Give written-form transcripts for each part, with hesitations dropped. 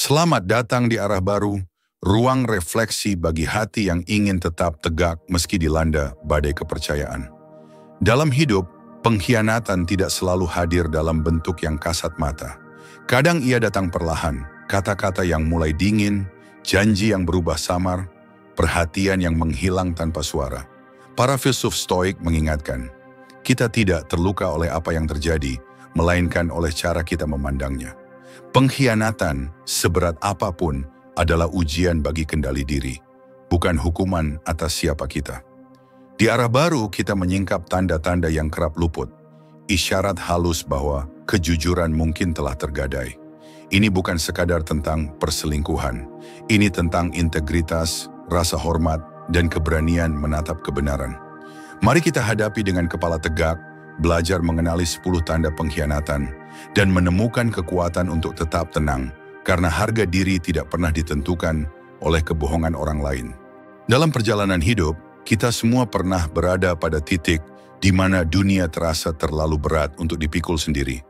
Selamat datang di arah baru, ruang refleksi bagi hati yang ingin tetap tegak meski dilanda badai kepercayaan. Dalam hidup, pengkhianatan tidak selalu hadir dalam bentuk yang kasat mata. Kadang ia datang perlahan, kata-kata yang mulai dingin, janji yang berubah samar, perhatian yang menghilang tanpa suara. Para filsuf Stoik mengingatkan, kita tidak terluka oleh apa yang terjadi, melainkan oleh cara kita memandangnya. Pengkhianatan, seberat apapun, adalah ujian bagi kendali diri, bukan hukuman atas siapa kita. Di arah baru kita menyingkap tanda-tanda yang kerap luput, isyarat halus bahwa kejujuran mungkin telah tergadai. Ini bukan sekadar tentang perselingkuhan, ini tentang integritas, rasa hormat, dan keberanian menatap kebenaran. Mari kita hadapi dengan kepala tegak, belajar mengenali 10 tanda pengkhianatan, dan menemukan kekuatan untuk tetap tenang, karena harga diri tidak pernah ditentukan oleh kebohongan orang lain. Dalam perjalanan hidup, kita semua pernah berada pada titik di mana dunia terasa terlalu berat untuk dipikul sendiri.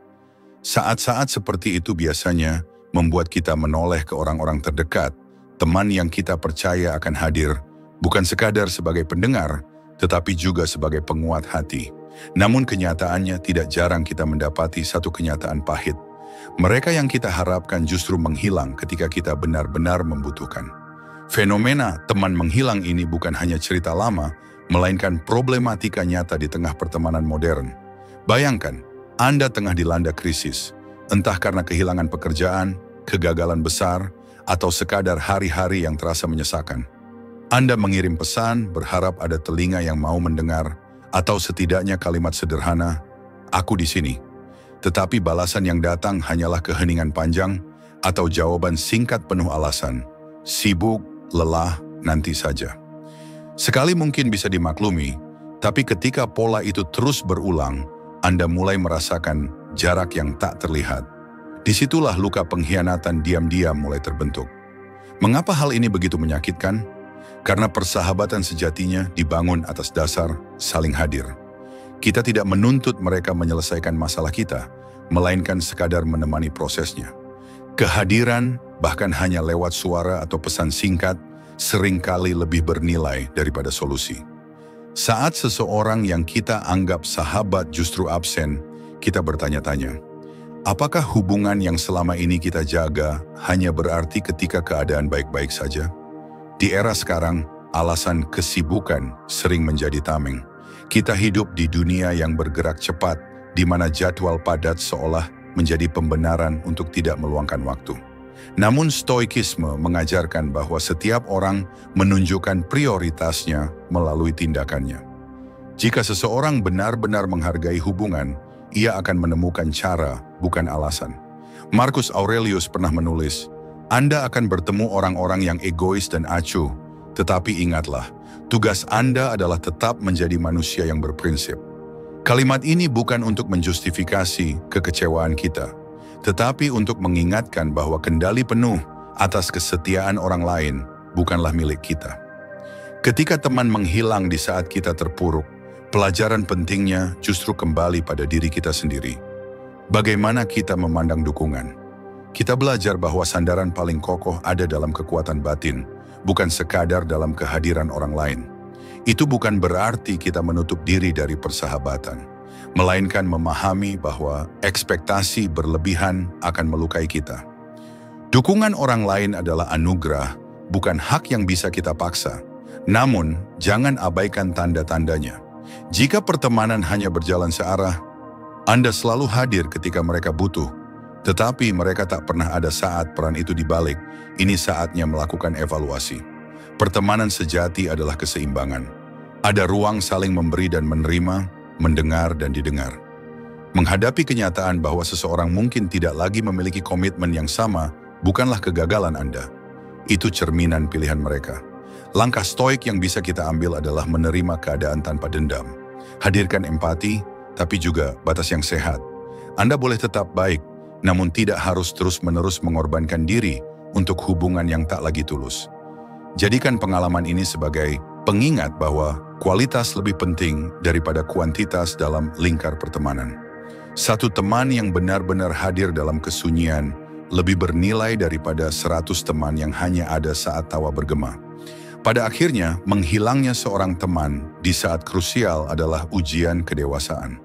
Saat-saat seperti itu biasanya membuat kita menoleh ke orang-orang terdekat, teman yang kita percaya akan hadir, bukan sekadar sebagai pendengar, tetapi juga sebagai penguat hati. Namun kenyataannya tidak jarang kita mendapati satu kenyataan pahit. Mereka yang kita harapkan justru menghilang ketika kita benar-benar membutuhkan. Fenomena teman menghilang ini bukan hanya cerita lama, melainkan problematika nyata di tengah pertemanan modern. Bayangkan, Anda tengah dilanda krisis, entah karena kehilangan pekerjaan, kegagalan besar, atau sekadar hari-hari yang terasa menyesakan. Anda mengirim pesan, berharap ada telinga yang mau mendengar, atau setidaknya kalimat sederhana, "Aku di sini." Tetapi balasan yang datang hanyalah keheningan panjang atau jawaban singkat penuh alasan, "Sibuk, lelah, nanti saja." Sekali mungkin bisa dimaklumi, tapi ketika pola itu terus berulang, Anda mulai merasakan jarak yang tak terlihat. Disitulah luka pengkhianatan diam-diam mulai terbentuk. Mengapa hal ini begitu menyakitkan? Karena persahabatan sejatinya dibangun atas dasar saling hadir. Kita tidak menuntut mereka menyelesaikan masalah kita, melainkan sekadar menemani prosesnya. Kehadiran, bahkan hanya lewat suara atau pesan singkat, seringkali lebih bernilai daripada solusi. Saat seseorang yang kita anggap sahabat justru absen, kita bertanya-tanya, apakah hubungan yang selama ini kita jaga hanya berarti ketika keadaan baik-baik saja? Di era sekarang, alasan kesibukan sering menjadi tameng. Kita hidup di dunia yang bergerak cepat, di mana jadwal padat seolah menjadi pembenaran untuk tidak meluangkan waktu. Namun Stoikisme mengajarkan bahwa setiap orang menunjukkan prioritasnya melalui tindakannya. Jika seseorang benar-benar menghargai hubungan, ia akan menemukan cara, bukan alasan. Marcus Aurelius pernah menulis, Anda akan bertemu orang-orang yang egois dan acuh, tetapi ingatlah, tugas Anda adalah tetap menjadi manusia yang berprinsip. Kalimat ini bukan untuk menjustifikasi kekecewaan kita, tetapi untuk mengingatkan bahwa kendali penuh atas kesetiaan orang lain bukanlah milik kita. Ketika teman menghilang di saat kita terpuruk, pelajaran pentingnya justru kembali pada diri kita sendiri. Bagaimana kita memandang dukungan? Kita belajar bahwa sandaran paling kokoh ada dalam kekuatan batin, bukan sekadar dalam kehadiran orang lain. Itu bukan berarti kita menutup diri dari persahabatan, melainkan memahami bahwa ekspektasi berlebihan akan melukai kita. Dukungan orang lain adalah anugerah, bukan hak yang bisa kita paksa. Namun, jangan abaikan tanda-tandanya. Jika pertemanan hanya berjalan searah, Anda selalu hadir ketika mereka butuh, tetapi mereka tak pernah ada saat peran itu dibalik. Ini saatnya melakukan evaluasi. Pertemanan sejati adalah keseimbangan. Ada ruang saling memberi dan menerima, mendengar dan didengar. Menghadapi kenyataan bahwa seseorang mungkin tidak lagi memiliki komitmen yang sama, bukanlah kegagalan Anda. Itu cerminan pilihan mereka. Langkah stoik yang bisa kita ambil adalah menerima keadaan tanpa dendam. Hadirkan empati, tapi juga batas yang sehat. Anda boleh tetap baik, namun tidak harus terus-menerus mengorbankan diri untuk hubungan yang tak lagi tulus. Jadikan pengalaman ini sebagai pengingat bahwa kualitas lebih penting daripada kuantitas dalam lingkar pertemanan. Satu teman yang benar-benar hadir dalam kesunyian, lebih bernilai daripada 100 teman yang hanya ada saat tawa bergema. Pada akhirnya, menghilangnya seorang teman di saat krusial adalah ujian kedewasaan.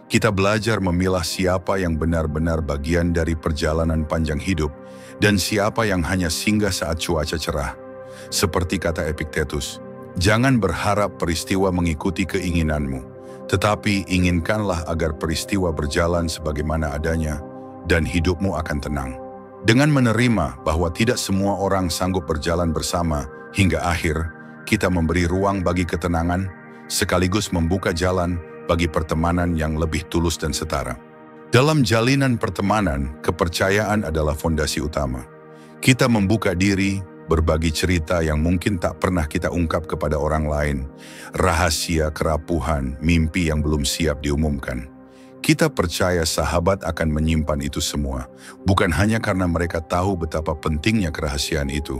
Kita belajar memilah siapa yang benar-benar bagian dari perjalanan panjang hidup dan siapa yang hanya singgah saat cuaca cerah. Seperti kata Epictetus, jangan berharap peristiwa mengikuti keinginanmu, tetapi inginkanlah agar peristiwa berjalan sebagaimana adanya dan hidupmu akan tenang. Dengan menerima bahwa tidak semua orang sanggup berjalan bersama hingga akhir, kita memberi ruang bagi ketenangan, sekaligus membuka jalan bagi pertemanan yang lebih tulus dan setara. Dalam jalinan pertemanan, kepercayaan adalah fondasi utama. Kita membuka diri, berbagi cerita yang mungkin tak pernah kita ungkap kepada orang lain, rahasia, kerapuhan, mimpi yang belum siap diumumkan. Kita percaya sahabat akan menyimpan itu semua, bukan hanya karena mereka tahu betapa pentingnya kerahasiaan itu,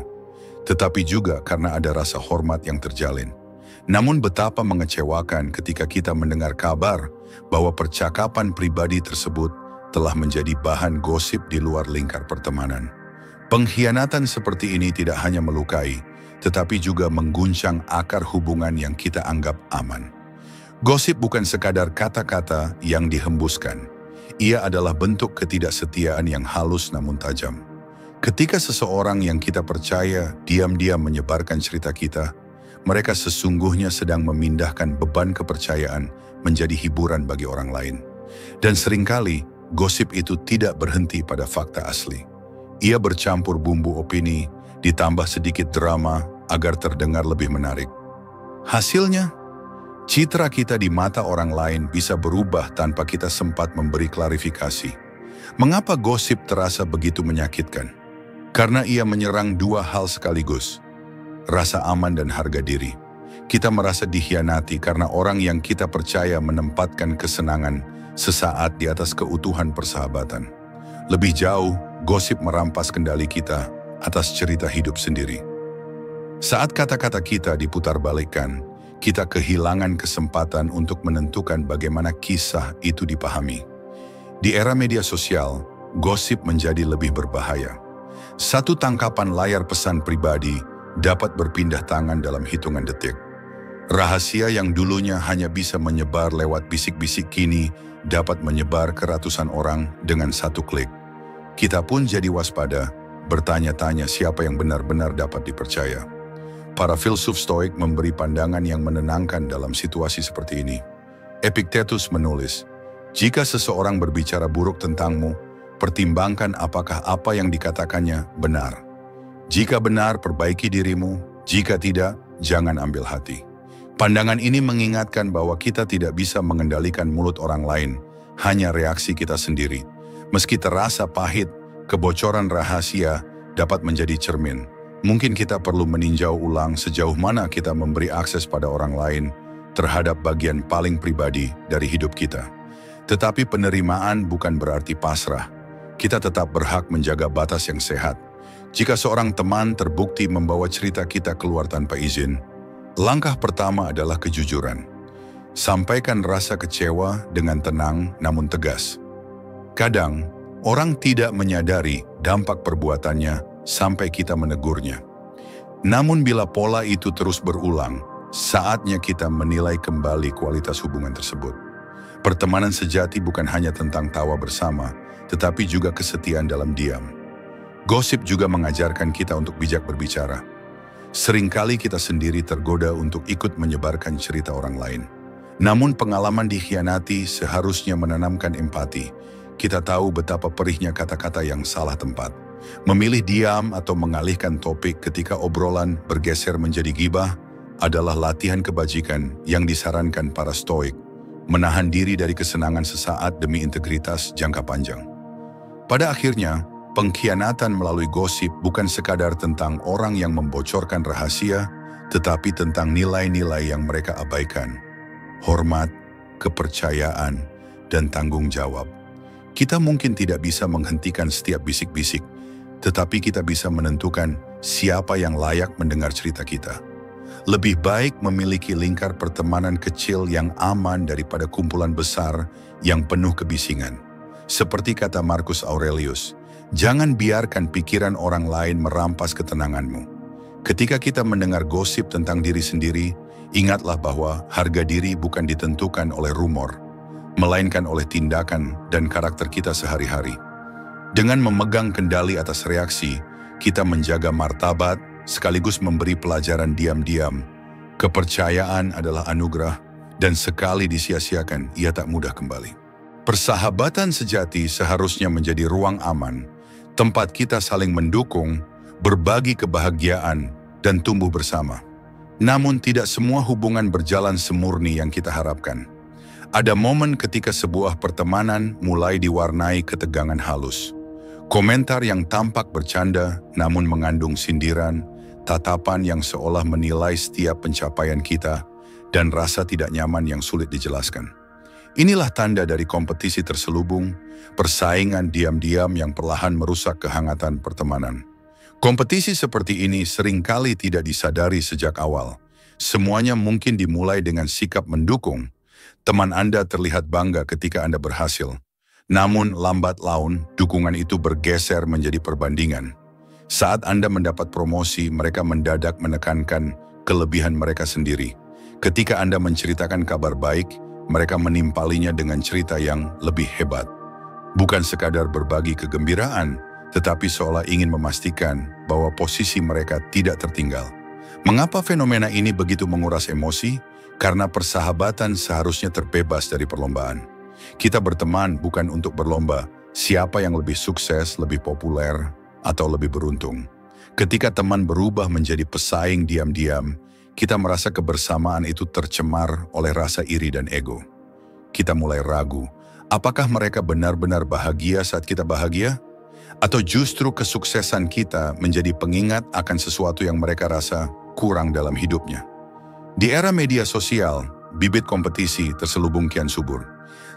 tetapi juga karena ada rasa hormat yang terjalin. Namun betapa mengecewakan ketika kita mendengar kabar bahwa percakapan pribadi tersebut telah menjadi bahan gosip di luar lingkar pertemanan. Pengkhianatan seperti ini tidak hanya melukai, tetapi juga mengguncang akar hubungan yang kita anggap aman. Gosip bukan sekadar kata-kata yang dihembuskan. Ia adalah bentuk ketidaksetiaan yang halus namun tajam. Ketika seseorang yang kita percaya diam-diam menyebarkan cerita kita, mereka sesungguhnya sedang memindahkan beban kepercayaan menjadi hiburan bagi orang lain. Dan seringkali, gosip itu tidak berhenti pada fakta asli. Ia bercampur bumbu opini, ditambah sedikit drama agar terdengar lebih menarik. Hasilnya, citra kita di mata orang lain bisa berubah tanpa kita sempat memberi klarifikasi. Mengapa gosip terasa begitu menyakitkan? Karena ia menyerang dua hal sekaligus, rasa aman dan harga diri. Kita merasa dikhianati karena orang yang kita percaya menempatkan kesenangan sesaat di atas keutuhan persahabatan. Lebih jauh, gosip merampas kendali kita atas cerita hidup sendiri. Saat kata-kata kita diputarbalikkan, kita kehilangan kesempatan untuk menentukan bagaimana kisah itu dipahami. Di era media sosial, gosip menjadi lebih berbahaya. Satu tangkapan layar pesan pribadi dapat berpindah tangan dalam hitungan detik. Rahasia yang dulunya hanya bisa menyebar lewat bisik-bisik kini dapat menyebar ke ratusan orang dengan satu klik. Kita pun jadi waspada, bertanya-tanya siapa yang benar-benar dapat dipercaya. Para filsuf Stoik memberi pandangan yang menenangkan dalam situasi seperti ini. Epictetus menulis, jika seseorang berbicara buruk tentangmu, pertimbangkan apakah apa yang dikatakannya benar. Jika benar, perbaiki dirimu. Jika tidak, jangan ambil hati. Pandangan ini mengingatkan bahwa kita tidak bisa mengendalikan mulut orang lain, hanya reaksi kita sendiri. Meski terasa pahit, kebocoran rahasia dapat menjadi cermin. Mungkin kita perlu meninjau ulang sejauh mana kita memberi akses pada orang lain terhadap bagian paling pribadi dari hidup kita. Tetapi penerimaan bukan berarti pasrah. Kita tetap berhak menjaga batas yang sehat. Jika seorang teman terbukti membawa cerita kita keluar tanpa izin, langkah pertama adalah kejujuran. Sampaikan rasa kecewa dengan tenang namun tegas. Kadang, orang tidak menyadari dampak perbuatannya sampai kita menegurnya. Namun bila pola itu terus berulang, saatnya kita menilai kembali kualitas hubungan tersebut. Pertemanan sejati bukan hanya tentang tawa bersama, tetapi juga kesetiaan dalam diam. Gosip juga mengajarkan kita untuk bijak berbicara. Seringkali kita sendiri tergoda untuk ikut menyebarkan cerita orang lain. Namun pengalaman dikhianati seharusnya menanamkan empati. Kita tahu betapa perihnya kata-kata yang salah tempat. Memilih diam atau mengalihkan topik ketika obrolan bergeser menjadi gibah adalah latihan kebajikan yang disarankan para Stoik, menahan diri dari kesenangan sesaat demi integritas jangka panjang. Pada akhirnya, pengkhianatan melalui gosip bukan sekadar tentang orang yang membocorkan rahasia, tetapi tentang nilai-nilai yang mereka abaikan. Hormat, kepercayaan, dan tanggung jawab. Kita mungkin tidak bisa menghentikan setiap bisik-bisik, tetapi kita bisa menentukan siapa yang layak mendengar cerita kita. Lebih baik memiliki lingkar pertemanan kecil yang aman daripada kumpulan besar yang penuh kebisingan. Seperti kata Marcus Aurelius, Jangan biarkan pikiran orang lain merampas ketenanganmu. Ketika kita mendengar gosip tentang diri sendiri, ingatlah bahwa harga diri bukan ditentukan oleh rumor, melainkan oleh tindakan dan karakter kita sehari-hari. Dengan memegang kendali atas reaksi, kita menjaga martabat sekaligus memberi pelajaran diam-diam. Kepercayaan adalah anugerah, dan sekali disia-siakan, ia tak mudah kembali. Persahabatan sejati seharusnya menjadi ruang aman, tempat kita saling mendukung, berbagi kebahagiaan, dan tumbuh bersama. Namun tidak semua hubungan berjalan semurni yang kita harapkan. Ada momen ketika sebuah pertemanan mulai diwarnai ketegangan halus. Komentar yang tampak bercanda namun mengandung sindiran, tatapan yang seolah menilai setiap pencapaian kita, dan rasa tidak nyaman yang sulit dijelaskan. Inilah tanda dari kompetisi terselubung, persaingan diam-diam yang perlahan merusak kehangatan pertemanan. Kompetisi seperti ini seringkali tidak disadari sejak awal. Semuanya mungkin dimulai dengan sikap mendukung. Teman Anda terlihat bangga ketika Anda berhasil. Namun lambat laun, dukungan itu bergeser menjadi perbandingan. Saat Anda mendapat promosi, mereka mendadak menekankan kelebihan mereka sendiri. Ketika Anda menceritakan kabar baik, mereka menimpalinya dengan cerita yang lebih hebat. Bukan sekadar berbagi kegembiraan, tetapi seolah ingin memastikan bahwa posisi mereka tidak tertinggal. Mengapa fenomena ini begitu menguras emosi? Karena persahabatan seharusnya terbebas dari perlombaan. Kita berteman bukan untuk berlomba siapa yang lebih sukses, lebih populer, atau lebih beruntung. Ketika teman berubah menjadi pesaing diam-diam, kita merasa kebersamaan itu tercemar oleh rasa iri dan ego. Kita mulai ragu, apakah mereka benar-benar bahagia saat kita bahagia? Atau justru kesuksesan kita menjadi pengingat akan sesuatu yang mereka rasa kurang dalam hidupnya? Di era media sosial, bibit kompetisi terselubung kian subur.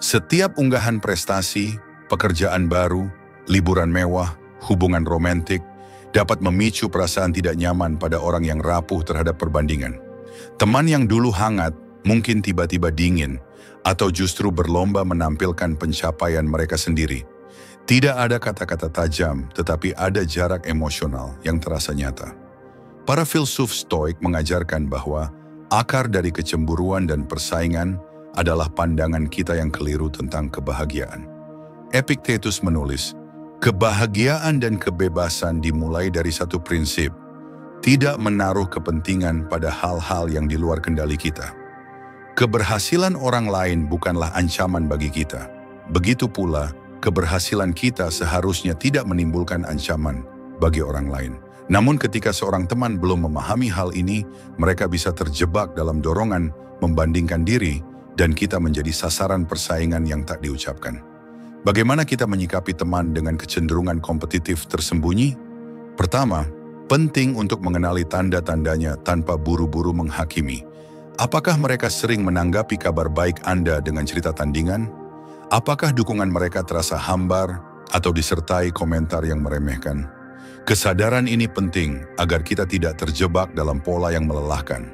Setiap unggahan prestasi, pekerjaan baru, liburan mewah, hubungan romantik, dapat memicu perasaan tidak nyaman pada orang yang rapuh terhadap perbandingan. Teman yang dulu hangat mungkin tiba-tiba dingin, atau justru berlomba menampilkan pencapaian mereka sendiri. Tidak ada kata-kata tajam, tetapi ada jarak emosional yang terasa nyata. Para filsuf Stoik mengajarkan bahwa akar dari kecemburuan dan persaingan adalah pandangan kita yang keliru tentang kebahagiaan. Epictetus menulis, kebahagiaan dan kebebasan dimulai dari satu prinsip, tidak menaruh kepentingan pada hal-hal yang di luar kendali kita. Keberhasilan orang lain bukanlah ancaman bagi kita. Begitu pula, keberhasilan kita seharusnya tidak menimbulkan ancaman bagi orang lain. Namun ketika seorang teman belum memahami hal ini, mereka bisa terjebak dalam dorongan membandingkan diri, dan kita menjadi sasaran persaingan yang tak diucapkan. Bagaimana kita menyikapi teman dengan kecenderungan kompetitif tersembunyi? Pertama, penting untuk mengenali tanda-tandanya tanpa buru-buru menghakimi. Apakah mereka sering menanggapi kabar baik Anda dengan cerita tandingan? Apakah dukungan mereka terasa hambar atau disertai komentar yang meremehkan? Kesadaran ini penting agar kita tidak terjebak dalam pola yang melelahkan.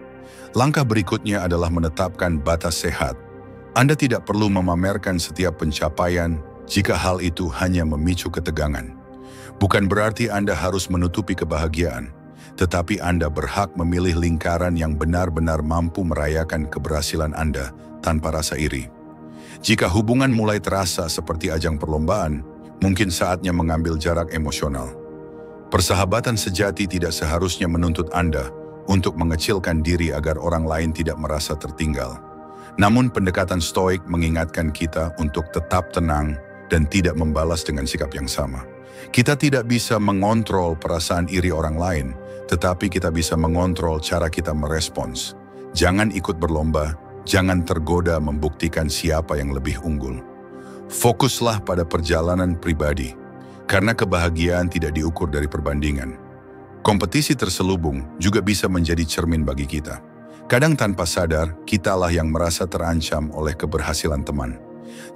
Langkah berikutnya adalah menetapkan batas sehat. Anda tidak perlu memamerkan setiap pencapaian jika hal itu hanya memicu ketegangan. Bukan berarti Anda harus menutupi kebahagiaan, tetapi Anda berhak memilih lingkaran yang benar-benar mampu merayakan keberhasilan Anda tanpa rasa iri. Jika hubungan mulai terasa seperti ajang perlombaan, mungkin saatnya mengambil jarak emosional. Persahabatan sejati tidak seharusnya menuntut Anda untuk mengecilkan diri agar orang lain tidak merasa tertinggal. Namun pendekatan Stoik mengingatkan kita untuk tetap tenang dan tidak membalas dengan sikap yang sama. Kita tidak bisa mengontrol perasaan iri orang lain, tetapi kita bisa mengontrol cara kita merespons. Jangan ikut berlomba, jangan tergoda membuktikan siapa yang lebih unggul. Fokuslah pada perjalanan pribadi, karena kebahagiaan tidak diukur dari perbandingan. Kompetisi terselubung juga bisa menjadi cermin bagi kita. Kadang tanpa sadar, kitalah yang merasa terancam oleh keberhasilan teman.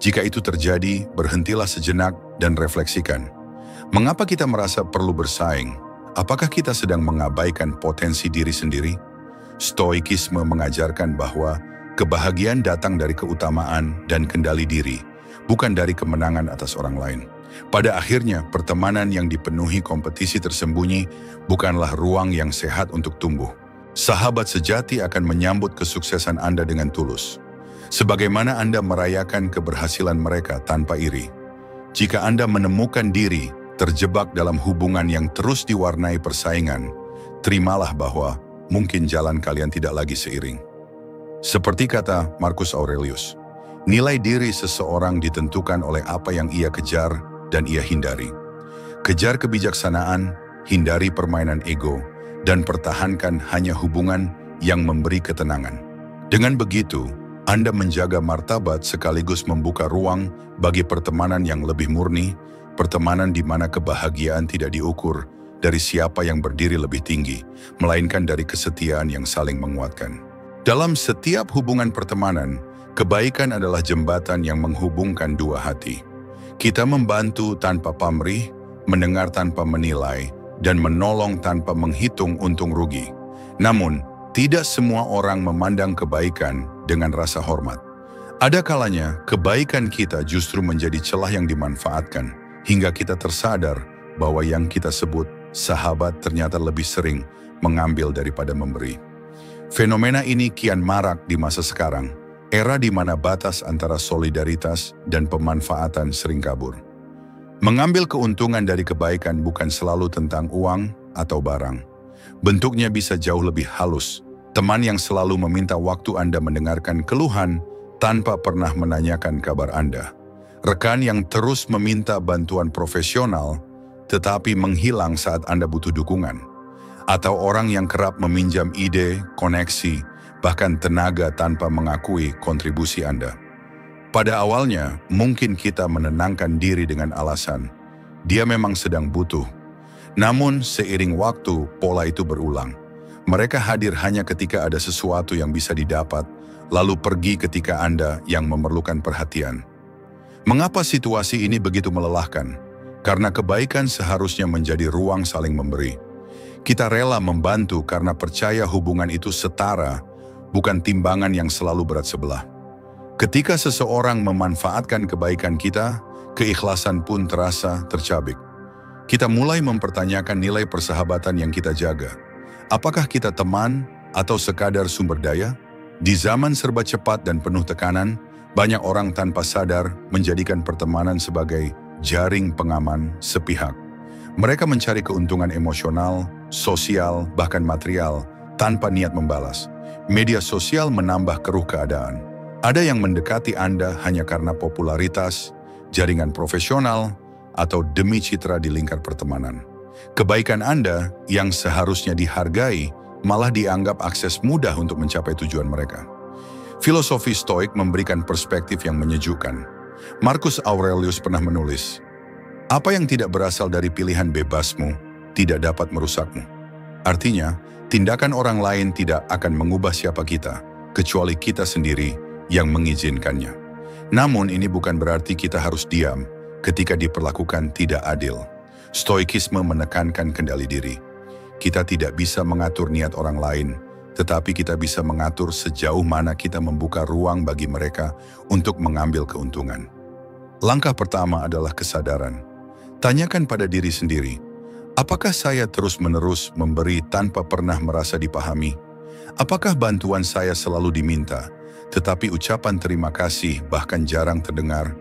Jika itu terjadi, berhentilah sejenak dan refleksikan. Mengapa kita merasa perlu bersaing? Apakah kita sedang mengabaikan potensi diri sendiri? Stoikisme mengajarkan bahwa kebahagiaan datang dari keutamaan dan kendali diri, bukan dari kemenangan atas orang lain. Pada akhirnya, pertemanan yang dipenuhi kompetisi tersembunyi bukanlah ruang yang sehat untuk tumbuh. Sahabat sejati akan menyambut kesuksesan Anda dengan tulus, sebagaimana Anda merayakan keberhasilan mereka tanpa iri. Jika Anda menemukan diri terjebak dalam hubungan yang terus diwarnai persaingan, terimalah bahwa mungkin jalan kalian tidak lagi seiring. Seperti kata Marcus Aurelius, nilai diri seseorang ditentukan oleh apa yang ia kejar dan ia hindari. Kejar kebijaksanaan, hindari permainan ego, dan pertahankan hanya hubungan yang memberi ketenangan. Dengan begitu, Anda menjaga martabat sekaligus membuka ruang bagi pertemanan yang lebih murni, pertemanan di mana kebahagiaan tidak diukur dari siapa yang berdiri lebih tinggi, melainkan dari kesetiaan yang saling menguatkan. Dalam setiap hubungan pertemanan, kebaikan adalah jembatan yang menghubungkan dua hati. Kita membantu tanpa pamrih, mendengar tanpa menilai, dan menolong tanpa menghitung untung rugi. Namun, tidak semua orang memandang kebaikan dengan rasa hormat. Ada kalanya, kebaikan kita justru menjadi celah yang dimanfaatkan, hingga kita tersadar bahwa yang kita sebut sahabat ternyata lebih sering mengambil daripada memberi. Fenomena ini kian marak di masa sekarang, era di mana batas antara solidaritas dan pemanfaatan sering kabur. Mengambil keuntungan dari kebaikan bukan selalu tentang uang atau barang. Bentuknya bisa jauh lebih halus. Teman yang selalu meminta waktu Anda mendengarkan keluhan tanpa pernah menanyakan kabar Anda. Rekan yang terus meminta bantuan profesional tetapi menghilang saat Anda butuh dukungan. Atau orang yang kerap meminjam ide, koneksi, bahkan tenaga tanpa mengakui kontribusi Anda. Pada awalnya, mungkin kita menenangkan diri dengan alasan, dia memang sedang butuh. Namun, seiring waktu, pola itu berulang. Mereka hadir hanya ketika ada sesuatu yang bisa didapat, lalu pergi ketika Anda yang memerlukan perhatian. Mengapa situasi ini begitu melelahkan? Karena kebaikan seharusnya menjadi ruang saling memberi. Kita rela membantu karena percaya hubungan itu setara, bukan timbangan yang selalu berat sebelah. Ketika seseorang memanfaatkan kebaikan kita, keikhlasan pun terasa tercabik. Kita mulai mempertanyakan nilai persahabatan yang kita jaga. Apakah kita teman atau sekadar sumber daya? Di zaman serba cepat dan penuh tekanan, banyak orang tanpa sadar menjadikan pertemanan sebagai jaring pengaman sepihak. Mereka mencari keuntungan emosional, sosial, bahkan material tanpa niat membalas. Media sosial menambah keruh keadaan. Ada yang mendekati Anda hanya karena popularitas, jaringan profesional, atau demi citra di lingkar pertemanan. Kebaikan Anda yang seharusnya dihargai malah dianggap akses mudah untuk mencapai tujuan mereka. Filosofi Stoik memberikan perspektif yang menyejukkan. Marcus Aurelius pernah menulis, "Apa yang tidak berasal dari pilihan bebasmu tidak dapat merusakmu." Artinya, tindakan orang lain tidak akan mengubah siapa kita, kecuali kita sendiri yang mengizinkannya. Namun ini bukan berarti kita harus diam ketika diperlakukan tidak adil. Stoikisme menekankan kendali diri. Kita tidak bisa mengatur niat orang lain, tetapi kita bisa mengatur sejauh mana kita membuka ruang bagi mereka untuk mengambil keuntungan. Langkah pertama adalah kesadaran. Tanyakan pada diri sendiri, apakah saya terus-menerus memberi tanpa pernah merasa dipahami? Apakah bantuan saya selalu diminta, tetapi ucapan terima kasih bahkan jarang terdengar?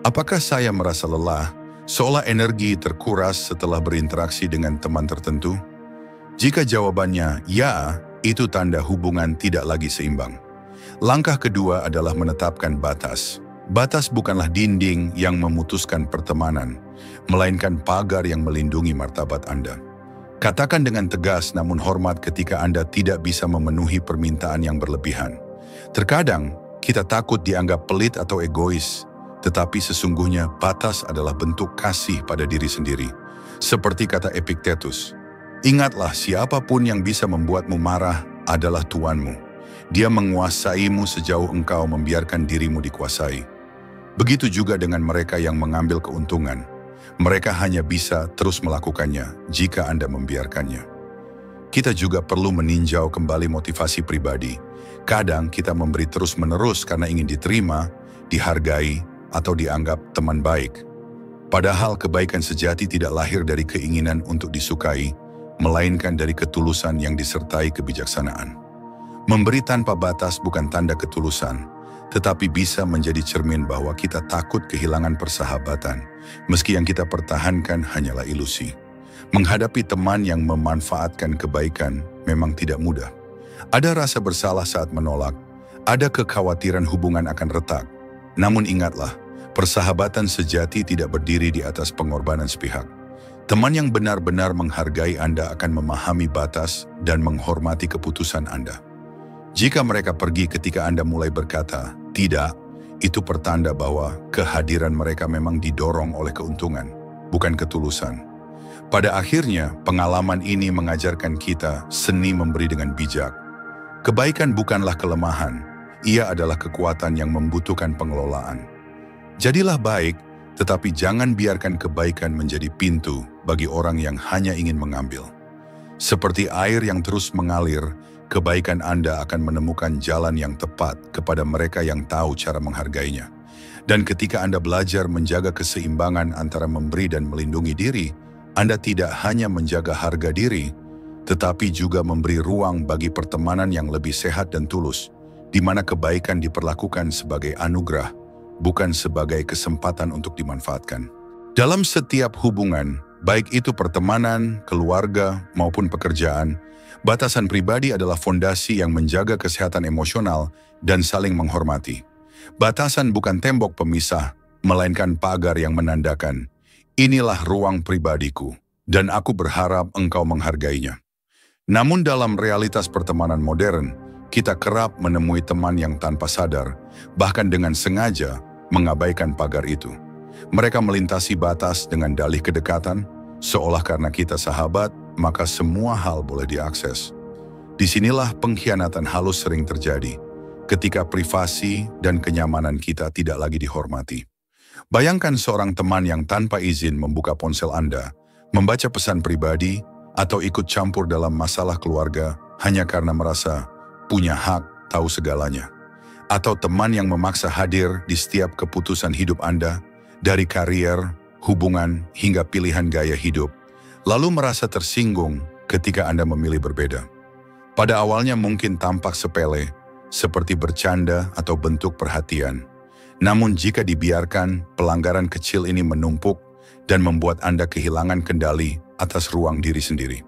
Apakah saya merasa lelah, seolah energi terkuras setelah berinteraksi dengan teman tertentu? Jika jawabannya ya, itu tanda hubungan tidak lagi seimbang. Langkah kedua adalah menetapkan batas. Batas bukanlah dinding yang memutuskan pertemanan, melainkan pagar yang melindungi martabat Anda. Katakan dengan tegas namun hormat ketika Anda tidak bisa memenuhi permintaan yang berlebihan. Terkadang, kita takut dianggap pelit atau egois, tetapi sesungguhnya batas adalah bentuk kasih pada diri sendiri. Seperti kata Epictetus, ingatlah siapapun yang bisa membuatmu marah adalah tuanmu. Dia menguasaimu sejauh engkau membiarkan dirimu dikuasai. Begitu juga dengan mereka yang mengambil keuntungan. Mereka hanya bisa terus melakukannya jika Anda membiarkannya. Kita juga perlu meninjau kembali motivasi pribadi. Kadang kita memberi terus-menerus karena ingin diterima, dihargai, atau dianggap teman baik. Padahal kebaikan sejati tidak lahir dari keinginan untuk disukai, melainkan dari ketulusan yang disertai kebijaksanaan. Memberi tanpa batas bukan tanda ketulusan, tetapi bisa menjadi cermin bahwa kita takut kehilangan persahabatan, meski yang kita pertahankan hanyalah ilusi. Menghadapi teman yang memanfaatkan kebaikan memang tidak mudah. Ada rasa bersalah saat menolak, ada kekhawatiran hubungan akan retak. Namun ingatlah, persahabatan sejati tidak berdiri di atas pengorbanan sepihak. Teman yang benar-benar menghargai Anda akan memahami batas dan menghormati keputusan Anda. Jika mereka pergi ketika Anda mulai berkata, tidak, itu pertanda bahwa kehadiran mereka memang didorong oleh keuntungan, bukan ketulusan. Pada akhirnya, pengalaman ini mengajarkan kita seni memberi dengan bijak. Kebaikan bukanlah kelemahan, ia adalah kekuatan yang membutuhkan pengelolaan. Jadilah baik, tetapi jangan biarkan kebaikan menjadi pintu bagi orang yang hanya ingin mengambil. Seperti air yang terus mengalir, kebaikan Anda akan menemukan jalan yang tepat kepada mereka yang tahu cara menghargainya. Dan ketika Anda belajar menjaga keseimbangan antara memberi dan melindungi diri, Anda tidak hanya menjaga harga diri, tetapi juga memberi ruang bagi pertemanan yang lebih sehat dan tulus, di mana kebaikan diperlakukan sebagai anugerah, bukan sebagai kesempatan untuk dimanfaatkan. Dalam setiap hubungan, baik itu pertemanan, keluarga, maupun pekerjaan, batasan pribadi adalah fondasi yang menjaga kesehatan emosional dan saling menghormati. Batasan bukan tembok pemisah, melainkan pagar yang menandakan, inilah ruang pribadiku, dan aku berharap engkau menghargainya. Namun dalam realitas pertemanan modern, kita kerap menemui teman yang tanpa sadar, bahkan dengan sengaja, mengabaikan pagar itu. Mereka melintasi batas dengan dalih kedekatan, seolah karena kita sahabat, maka semua hal boleh diakses. Disinilah pengkhianatan halus sering terjadi, ketika privasi dan kenyamanan kita tidak lagi dihormati. Bayangkan seorang teman yang tanpa izin membuka ponsel Anda, membaca pesan pribadi, atau ikut campur dalam masalah keluarga hanya karena merasa punya hak tahu segalanya. Atau teman yang memaksa hadir di setiap keputusan hidup Anda, dari karier, hubungan, hingga pilihan gaya hidup, lalu merasa tersinggung ketika Anda memilih berbeda. Pada awalnya mungkin tampak sepele, seperti bercanda atau bentuk perhatian. Namun jika dibiarkan, pelanggaran kecil ini menumpuk dan membuat Anda kehilangan kendali atas ruang diri sendiri.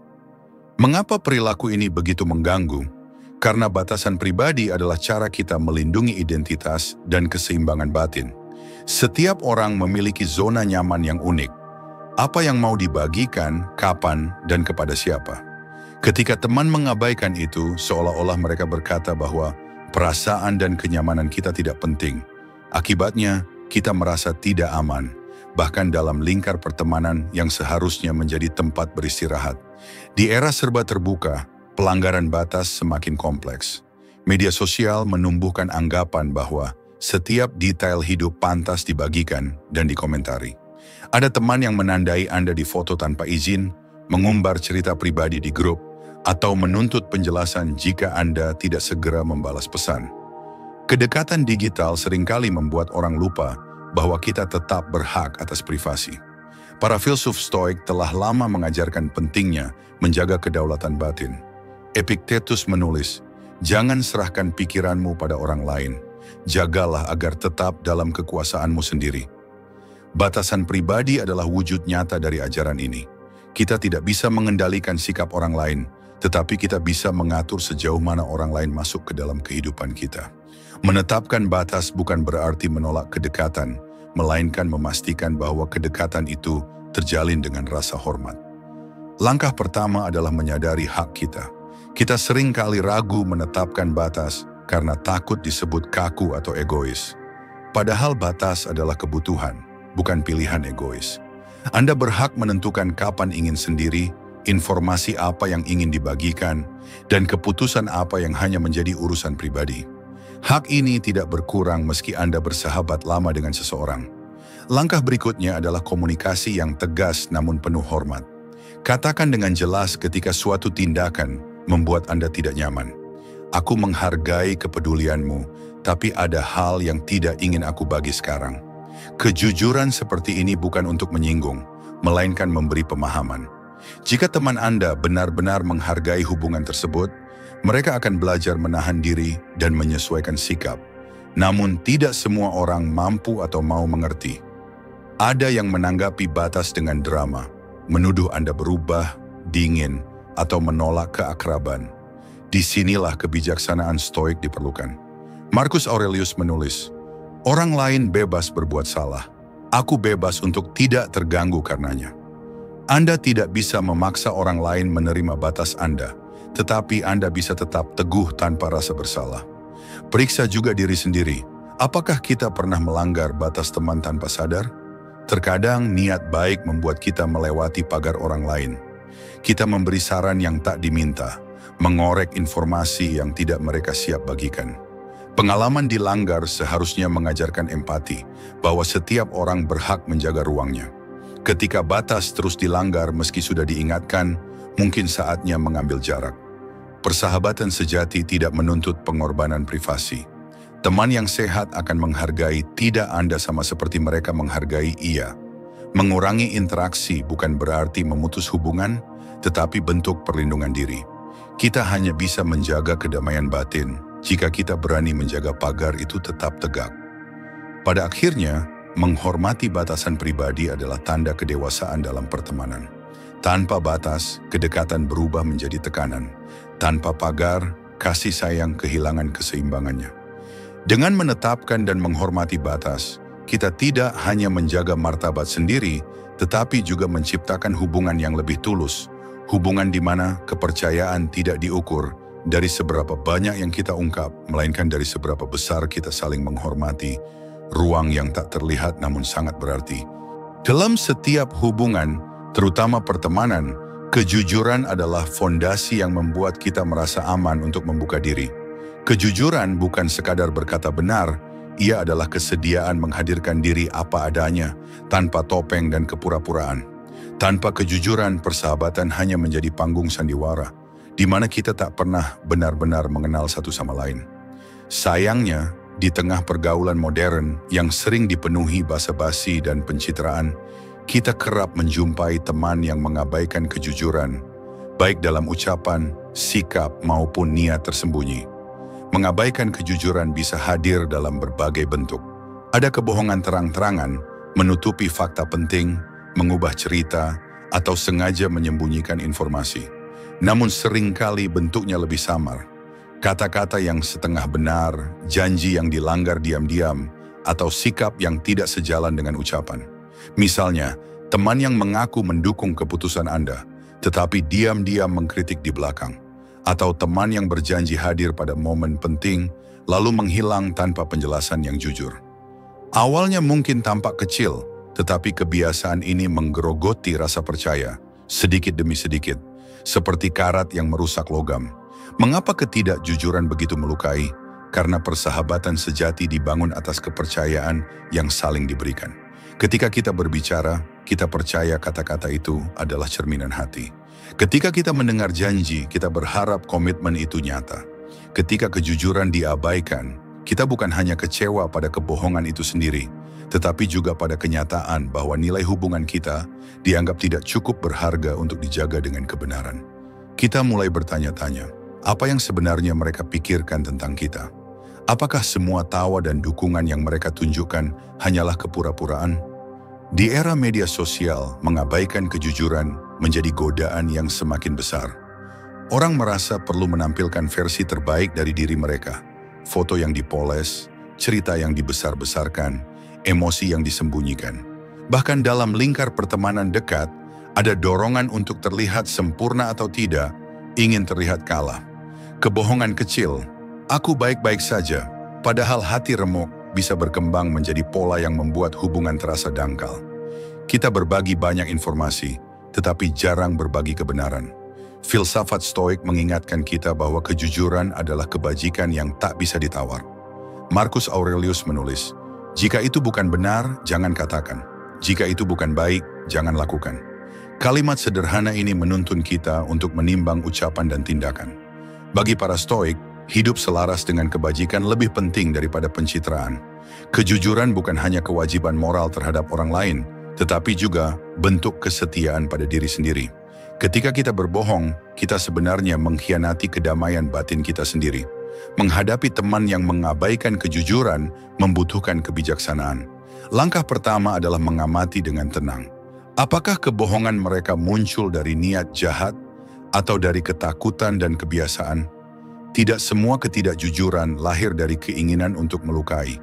Mengapa perilaku ini begitu mengganggu? Karena batasan pribadi adalah cara kita melindungi identitas dan keseimbangan batin. Setiap orang memiliki zona nyaman yang unik. Apa yang mau dibagikan, kapan, dan kepada siapa. Ketika teman mengabaikan itu, seolah-olah mereka berkata bahwa perasaan dan kenyamanan kita tidak penting. Akibatnya, kita merasa tidak aman, bahkan dalam lingkar pertemanan yang seharusnya menjadi tempat beristirahat. Di era serba terbuka, pelanggaran batas semakin kompleks. Media sosial menumbuhkan anggapan bahwa setiap detail hidup pantas dibagikan dan dikomentari. Ada teman yang menandai Anda di foto tanpa izin, mengumbar cerita pribadi di grup, atau menuntut penjelasan jika Anda tidak segera membalas pesan. Kedekatan digital seringkali membuat orang lupa bahwa kita tetap berhak atas privasi. Para filsuf Stoik telah lama mengajarkan pentingnya menjaga kedaulatan batin. Epictetus menulis, jangan serahkan pikiranmu pada orang lain, jagalah agar tetap dalam kekuasaanmu sendiri. Batasan pribadi adalah wujud nyata dari ajaran ini. Kita tidak bisa mengendalikan sikap orang lain, tetapi kita bisa mengatur sejauh mana orang lain masuk ke dalam kehidupan kita. Menetapkan batas bukan berarti menolak kedekatan, melainkan memastikan bahwa kedekatan itu terjalin dengan rasa hormat. Langkah pertama adalah menyadari hak kita. Kita sering kali ragu menetapkan batas karena takut disebut kaku atau egois. Padahal batas adalah kebutuhan, bukan pilihan egois. Anda berhak menentukan kapan ingin sendiri, informasi apa yang ingin dibagikan, dan keputusan apa yang hanya menjadi urusan pribadi. Hak ini tidak berkurang meski Anda bersahabat lama dengan seseorang. Langkah berikutnya adalah komunikasi yang tegas namun penuh hormat. Katakan dengan jelas ketika suatu tindakan membuat Anda tidak nyaman. Aku menghargai kepedulianmu, tapi ada hal yang tidak ingin aku bagi sekarang. Kejujuran seperti ini bukan untuk menyinggung, melainkan memberi pemahaman. Jika teman Anda benar-benar menghargai hubungan tersebut, mereka akan belajar menahan diri dan menyesuaikan sikap. Namun tidak semua orang mampu atau mau mengerti. Ada yang menanggapi batas dengan drama, menuduh Anda berubah, dingin, atau menolak keakraban. Disinilah kebijaksanaan Stoik diperlukan. Marcus Aurelius menulis, "Orang lain bebas berbuat salah. Aku bebas untuk tidak terganggu karenanya." Anda tidak bisa memaksa orang lain menerima batas Anda, tetapi Anda bisa tetap teguh tanpa rasa bersalah. Periksa juga diri sendiri, apakah kita pernah melanggar batas teman tanpa sadar? Terkadang niat baik membuat kita melewati pagar orang lain. Kita memberi saran yang tak diminta, mengorek informasi yang tidak mereka siap bagikan. Pengalaman dilanggar seharusnya mengajarkan empati, bahwa setiap orang berhak menjaga ruangnya. Ketika batas terus dilanggar meski sudah diingatkan, mungkin saatnya mengambil jarak. Persahabatan sejati tidak menuntut pengorbanan privasi. Teman yang sehat akan menghargai tidak Anda sama seperti mereka menghargai ia. Mengurangi interaksi bukan berarti memutus hubungan, tetapi bentuk perlindungan diri. Kita hanya bisa menjaga kedamaian batin jika kita berani menjaga pagar itu tetap tegak. Pada akhirnya, menghormati batasan pribadi adalah tanda kedewasaan dalam pertemanan. Tanpa batas, kedekatan berubah menjadi tekanan. Tanpa pagar, kasih sayang kehilangan keseimbangannya. Dengan menetapkan dan menghormati batas, kita tidak hanya menjaga martabat sendiri, tetapi juga menciptakan hubungan yang lebih tulus. Hubungan di mana kepercayaan tidak diukur dari seberapa banyak yang kita ungkap, melainkan dari seberapa besar kita saling menghormati. Ruang yang tak terlihat namun sangat berarti. Dalam setiap hubungan, terutama pertemanan, kejujuran adalah fondasi yang membuat kita merasa aman untuk membuka diri. Kejujuran bukan sekadar berkata benar, ia adalah kesediaan menghadirkan diri apa adanya, tanpa topeng dan kepura-puraan. Tanpa kejujuran, persahabatan hanya menjadi panggung sandiwara, di mana kita tak pernah benar-benar mengenal satu sama lain. Sayangnya, di tengah pergaulan modern yang sering dipenuhi basa-basi dan pencitraan, kita kerap menjumpai teman yang mengabaikan kejujuran, baik dalam ucapan, sikap, maupun niat tersembunyi. Mengabaikan kejujuran bisa hadir dalam berbagai bentuk. Ada kebohongan terang-terangan, menutupi fakta penting, mengubah cerita, atau sengaja menyembunyikan informasi. Namun seringkali bentuknya lebih samar. Kata-kata yang setengah benar, janji yang dilanggar diam-diam, atau sikap yang tidak sejalan dengan ucapan. Misalnya, teman yang mengaku mendukung keputusan Anda, tetapi diam-diam mengkritik di belakang. Atau teman yang berjanji hadir pada momen penting, lalu menghilang tanpa penjelasan yang jujur. Awalnya mungkin tampak kecil, tetapi kebiasaan ini menggerogoti rasa percaya, sedikit demi sedikit, seperti karat yang merusak logam. Mengapa ketidakjujuran begitu melukai? Karena persahabatan sejati dibangun atas kepercayaan yang saling diberikan. Ketika kita berbicara, kita percaya kata-kata itu adalah cerminan hati. Ketika kita mendengar janji, kita berharap komitmen itu nyata. Ketika kejujuran diabaikan, kita bukan hanya kecewa pada kebohongan itu sendiri, tetapi juga pada kenyataan bahwa nilai hubungan kita dianggap tidak cukup berharga untuk dijaga dengan kebenaran. Kita mulai bertanya-tanya, apa yang sebenarnya mereka pikirkan tentang kita? Apakah semua tawa dan dukungan yang mereka tunjukkan hanyalah kepura-puraan? Di era media sosial, mengabaikan kejujuran menjadi godaan yang semakin besar. Orang merasa perlu menampilkan versi terbaik dari diri mereka. Foto yang dipoles, cerita yang dibesar-besarkan, emosi yang disembunyikan. Bahkan dalam lingkar pertemanan dekat, ada dorongan untuk terlihat sempurna atau tidak, ingin terlihat kalah. Kebohongan kecil, aku baik-baik saja, padahal hati remuk bisa berkembang menjadi pola yang membuat hubungan terasa dangkal. Kita berbagi banyak informasi, tetapi jarang berbagi kebenaran. Filsafat Stoik mengingatkan kita bahwa kejujuran adalah kebajikan yang tak bisa ditawar. Marcus Aurelius menulis, "Jika itu bukan benar, jangan katakan. Jika itu bukan baik, jangan lakukan." Kalimat sederhana ini menuntun kita untuk menimbang ucapan dan tindakan. Bagi para Stoik, Hidup selaras dengan kebajikan lebih penting daripada pencitraan. Kejujuran bukan hanya kewajiban moral terhadap orang lain, tetapi juga bentuk kesetiaan pada diri sendiri. Ketika kita berbohong, kita sebenarnya mengkhianati kedamaian batin kita sendiri. Menghadapi teman yang mengabaikan kejujuran membutuhkan kebijaksanaan. Langkah pertama adalah mengamati dengan tenang. Apakah kebohongan mereka muncul dari niat jahat atau dari ketakutan dan kebiasaan? Tidak semua ketidakjujuran lahir dari keinginan untuk melukai.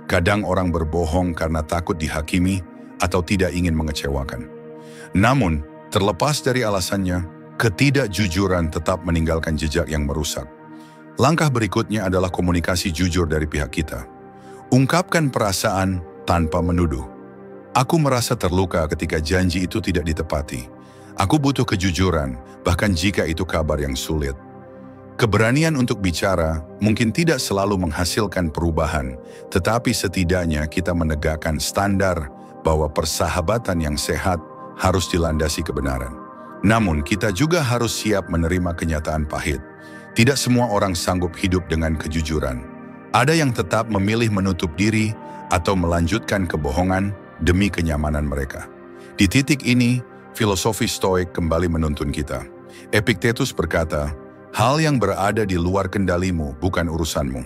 Kadang orang berbohong karena takut dihakimi atau tidak ingin mengecewakan. Namun, terlepas dari alasannya, ketidakjujuran tetap meninggalkan jejak yang merusak. Langkah berikutnya adalah komunikasi jujur dari pihak kita. Ungkapkan perasaan tanpa menuduh. Aku merasa terluka ketika janji itu tidak ditepati. Aku butuh kejujuran, bahkan jika itu kabar yang sulit. Keberanian untuk bicara mungkin tidak selalu menghasilkan perubahan, tetapi setidaknya kita menegakkan standar bahwa persahabatan yang sehat harus dilandasi kebenaran. Namun kita juga harus siap menerima kenyataan pahit. Tidak semua orang sanggup hidup dengan kejujuran. Ada yang tetap memilih menutup diri atau melanjutkan kebohongan demi kenyamanan mereka. Di titik ini, filosofi Stoik kembali menuntun kita. Epictetus berkata, "Hal yang berada di luar kendalimu bukan urusanmu."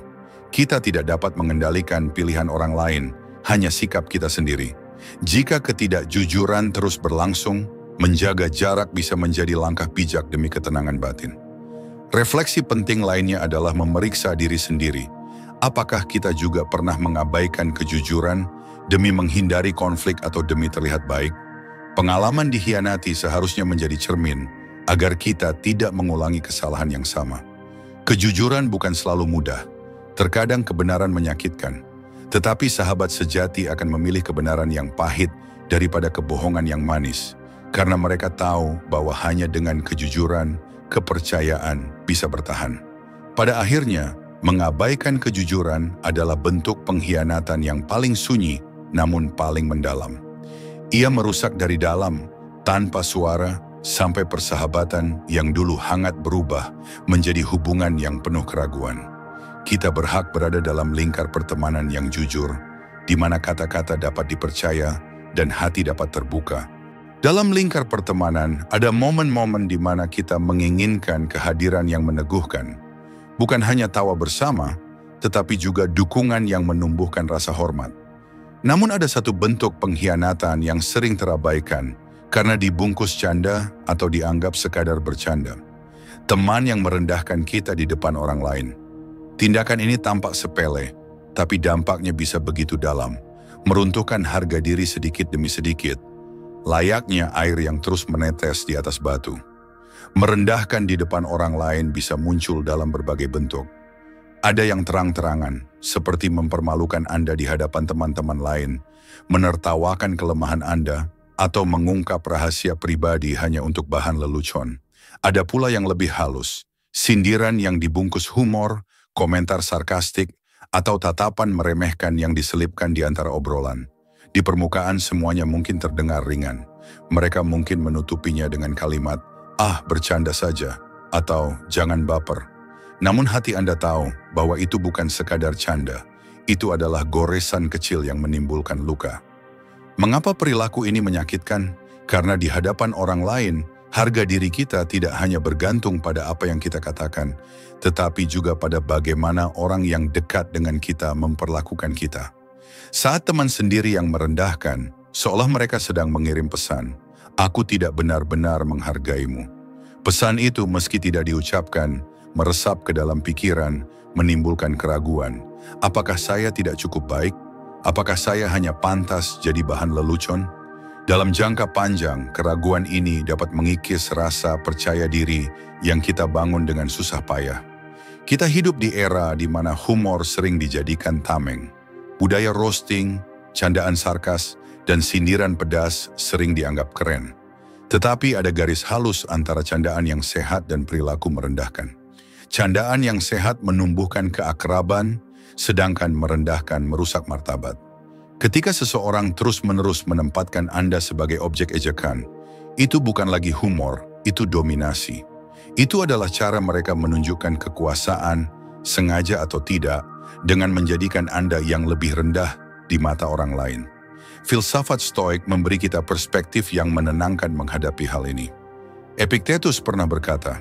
Kita tidak dapat mengendalikan pilihan orang lain, hanya sikap kita sendiri. Jika ketidakjujuran terus berlangsung, menjaga jarak bisa menjadi langkah bijak demi ketenangan batin. Refleksi penting lainnya adalah memeriksa diri sendiri. Apakah kita juga pernah mengabaikan kejujuran demi menghindari konflik atau demi terlihat baik? Pengalaman dikhianati seharusnya menjadi cermin agar kita tidak mengulangi kesalahan yang sama. Kejujuran bukan selalu mudah. Terkadang kebenaran menyakitkan. Tetapi sahabat sejati akan memilih kebenaran yang pahit daripada kebohongan yang manis. Karena mereka tahu bahwa hanya dengan kejujuran, kepercayaan bisa bertahan. Pada akhirnya, mengabaikan kejujuran adalah bentuk pengkhianatan yang paling sunyi namun paling mendalam. Ia merusak dari dalam, tanpa suara, sampai persahabatan yang dulu hangat berubah menjadi hubungan yang penuh keraguan. Kita berhak berada dalam lingkar pertemanan yang jujur, di mana kata-kata dapat dipercaya dan hati dapat terbuka. Dalam lingkar pertemanan, ada momen-momen di mana kita menginginkan kehadiran yang meneguhkan. Bukan hanya tawa bersama, tetapi juga dukungan yang menumbuhkan rasa hormat. Namun ada satu bentuk pengkhianatan yang sering terabaikan karena dibungkus canda atau dianggap sekadar bercanda. Teman yang merendahkan kita di depan orang lain. Tindakan ini tampak sepele, tapi dampaknya bisa begitu dalam, meruntuhkan harga diri sedikit demi sedikit. Layaknya air yang terus menetes di atas batu. Merendahkan di depan orang lain bisa muncul dalam berbagai bentuk. Ada yang terang-terangan, seperti mempermalukan Anda di hadapan teman-teman lain, menertawakan kelemahan Anda, atau mengungkap rahasia pribadi hanya untuk bahan lelucon. Ada pula yang lebih halus, sindiran yang dibungkus humor, komentar sarkastik, atau tatapan meremehkan yang diselipkan di antara obrolan. Di permukaan semuanya mungkin terdengar ringan. Mereka mungkin menutupinya dengan kalimat, "Ah, bercanda saja," atau "jangan baper." Namun hati Anda tahu bahwa itu bukan sekadar canda. Itu adalah goresan kecil yang menimbulkan luka. Mengapa perilaku ini menyakitkan? Karena di hadapan orang lain, harga diri kita tidak hanya bergantung pada apa yang kita katakan, tetapi juga pada bagaimana orang yang dekat dengan kita memperlakukan kita. Saat teman sendiri yang merendahkan, seolah mereka sedang mengirim pesan, "Aku tidak benar-benar menghargaimu." Pesan itu meski tidak diucapkan, meresap ke dalam pikiran, menimbulkan keraguan. Apakah saya tidak cukup baik? Apakah saya hanya pantas jadi bahan lelucon? Dalam jangka panjang, keraguan ini dapat mengikis rasa percaya diri yang kita bangun dengan susah payah. Kita hidup di era di mana humor sering dijadikan tameng. Budaya roasting, candaan sarkas, dan sindiran pedas sering dianggap keren. Tetapi ada garis halus antara candaan yang sehat dan perilaku merendahkan. Candaan yang sehat menumbuhkan keakraban, sedangkan merendahkan merusak martabat. Ketika seseorang terus-menerus menempatkan Anda sebagai objek ejekan, itu bukan lagi humor, itu dominasi. Itu adalah cara mereka menunjukkan kekuasaan, sengaja atau tidak, dengan menjadikan Anda yang lebih rendah di mata orang lain. Filsafat Stoik memberi kita perspektif yang menenangkan menghadapi hal ini. Epictetus pernah berkata,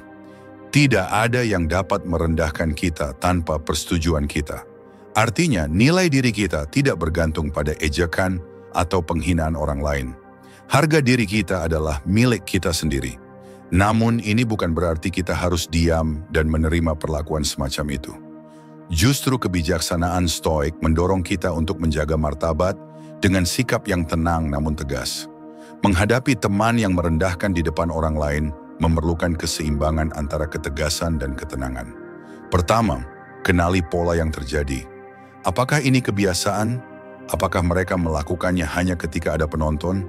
"Tidak ada yang dapat merendahkan kita tanpa persetujuan kita." Artinya, nilai diri kita tidak bergantung pada ejekan atau penghinaan orang lain. Harga diri kita adalah milik kita sendiri. Namun, ini bukan berarti kita harus diam dan menerima perlakuan semacam itu. Justru kebijaksanaan Stoik mendorong kita untuk menjaga martabat dengan sikap yang tenang namun tegas. Menghadapi teman yang merendahkan di depan orang lain memerlukan keseimbangan antara ketegasan dan ketenangan. Pertama, kenali pola yang terjadi. Apakah ini kebiasaan? Apakah mereka melakukannya hanya ketika ada penonton?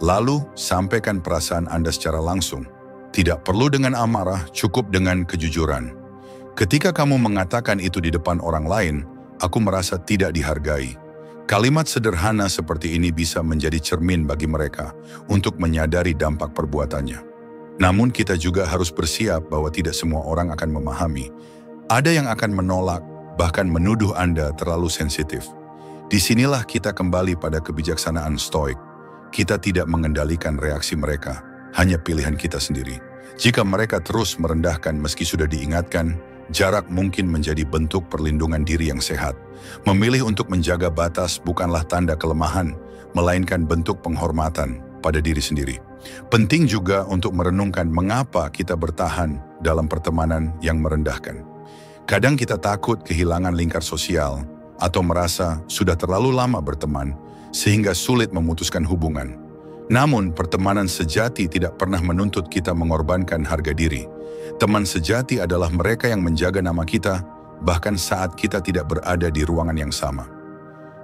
Lalu, sampaikan perasaan Anda secara langsung. Tidak perlu dengan amarah, cukup dengan kejujuran. Ketika kamu mengatakan itu di depan orang lain, aku merasa tidak dihargai. Kalimat sederhana seperti ini bisa menjadi cermin bagi mereka untuk menyadari dampak perbuatannya. Namun kita juga harus bersiap bahwa tidak semua orang akan memahami. Ada yang akan menolak, bahkan menuduh Anda terlalu sensitif. Disinilah kita kembali pada kebijaksanaan Stoik. Kita tidak mengendalikan reaksi mereka, hanya pilihan kita sendiri. Jika mereka terus merendahkan meski sudah diingatkan, jarak mungkin menjadi bentuk perlindungan diri yang sehat. Memilih untuk menjaga batas bukanlah tanda kelemahan, melainkan bentuk penghormatan pada diri sendiri. Penting juga untuk merenungkan mengapa kita bertahan dalam pertemanan yang merendahkan. Kadang kita takut kehilangan lingkar sosial atau merasa sudah terlalu lama berteman sehingga sulit memutuskan hubungan. Namun, pertemanan sejati tidak pernah menuntut kita mengorbankan harga diri. Teman sejati adalah mereka yang menjaga nama kita, bahkan saat kita tidak berada di ruangan yang sama.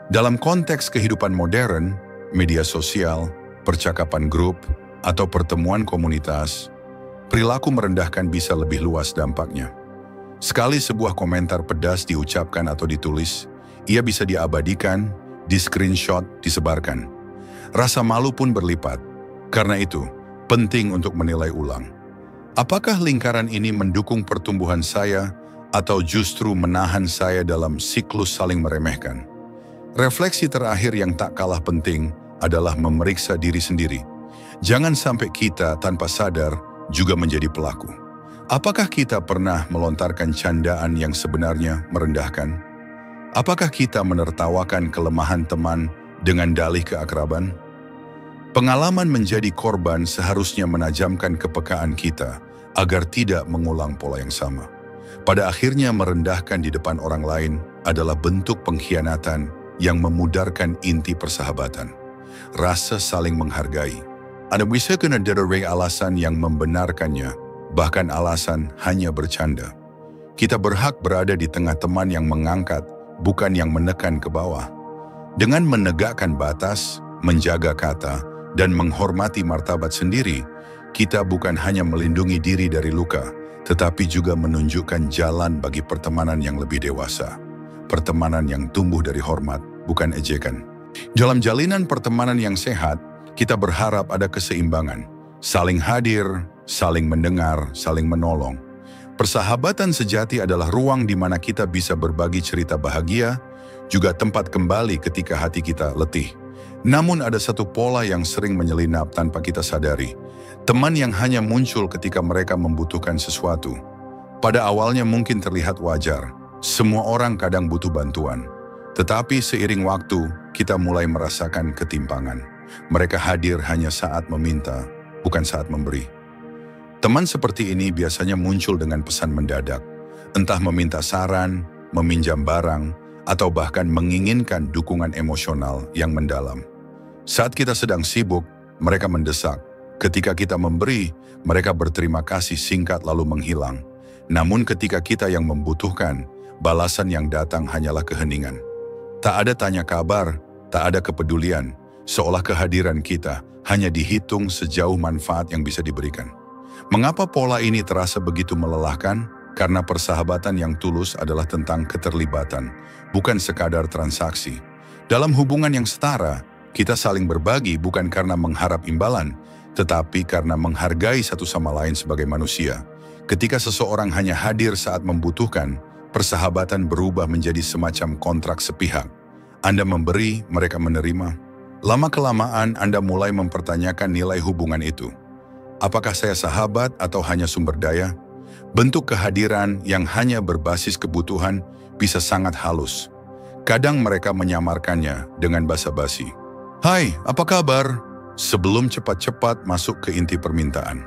Dalam konteks kehidupan modern, media sosial, percakapan grup, atau pertemuan komunitas, perilaku merendahkan bisa lebih luas dampaknya. Sekali sebuah komentar pedas diucapkan atau ditulis, ia bisa diabadikan, di-screenshot, disebarkan. Rasa malu pun berlipat. Karena itu, penting untuk menilai ulang. Apakah lingkaran ini mendukung pertumbuhan saya atau justru menahan saya dalam siklus saling meremehkan? Refleksi terakhir yang tak kalah penting adalah memeriksa diri sendiri. Jangan sampai kita tanpa sadar juga menjadi pelaku. Apakah kita pernah melontarkan candaan yang sebenarnya merendahkan? Apakah kita menertawakan kelemahan teman dengan dalih keakraban? Pengalaman menjadi korban seharusnya menajamkan kepekaan kita agar tidak mengulang pola yang sama. Pada akhirnya merendahkan di depan orang lain adalah bentuk pengkhianatan yang memudarkan inti persahabatan. Rasa saling menghargai. Anda bisa kena derai alasan yang membenarkannya, bahkan alasan hanya bercanda. Kita berhak berada di tengah teman yang mengangkat, bukan yang menekan ke bawah. Dengan menegakkan batas, menjaga kata, dan menghormati martabat sendiri, kita bukan hanya melindungi diri dari luka, tetapi juga menunjukkan jalan bagi pertemanan yang lebih dewasa. Pertemanan yang tumbuh dari hormat, bukan ejekan. Dalam jalinan pertemanan yang sehat, kita berharap ada keseimbangan. Saling hadir, saling mendengar, saling menolong. Persahabatan sejati adalah ruang di mana kita bisa berbagi cerita bahagia, juga tempat kembali ketika hati kita letih. Namun ada satu pola yang sering menyelinap tanpa kita sadari. Teman yang hanya muncul ketika mereka membutuhkan sesuatu. Pada awalnya mungkin terlihat wajar. Semua orang kadang butuh bantuan. Tetapi seiring waktu, kita mulai merasakan ketimpangan. Mereka hadir hanya saat meminta, bukan saat memberi. Teman seperti ini biasanya muncul dengan pesan mendadak. Entah meminta saran, meminjam barang, atau bahkan menginginkan dukungan emosional yang mendalam. Saat kita sedang sibuk, mereka mendesak. Ketika kita memberi, mereka berterima kasih singkat lalu menghilang. Namun ketika kita yang membutuhkan, balasan yang datang hanyalah keheningan. Tak ada tanya kabar, tak ada kepedulian, seolah kehadiran kita hanya dihitung sejauh manfaat yang bisa diberikan. Mengapa pola ini terasa begitu melelahkan? Karena persahabatan yang tulus adalah tentang keterlibatan, bukan sekadar transaksi. Dalam hubungan yang setara, kita saling berbagi bukan karena mengharap imbalan, tetapi karena menghargai satu sama lain sebagai manusia. Ketika seseorang hanya hadir saat membutuhkan, Persahabatan berubah menjadi semacam kontrak sepihak. Anda memberi, mereka menerima. Lama-kelamaan Anda mulai mempertanyakan nilai hubungan itu. Apakah saya sahabat atau hanya sumber daya? Bentuk kehadiran yang hanya berbasis kebutuhan bisa sangat halus. Kadang mereka menyamarkannya dengan basa-basi. "Hai, apa kabar?" Sebelum cepat-cepat masuk ke inti permintaan.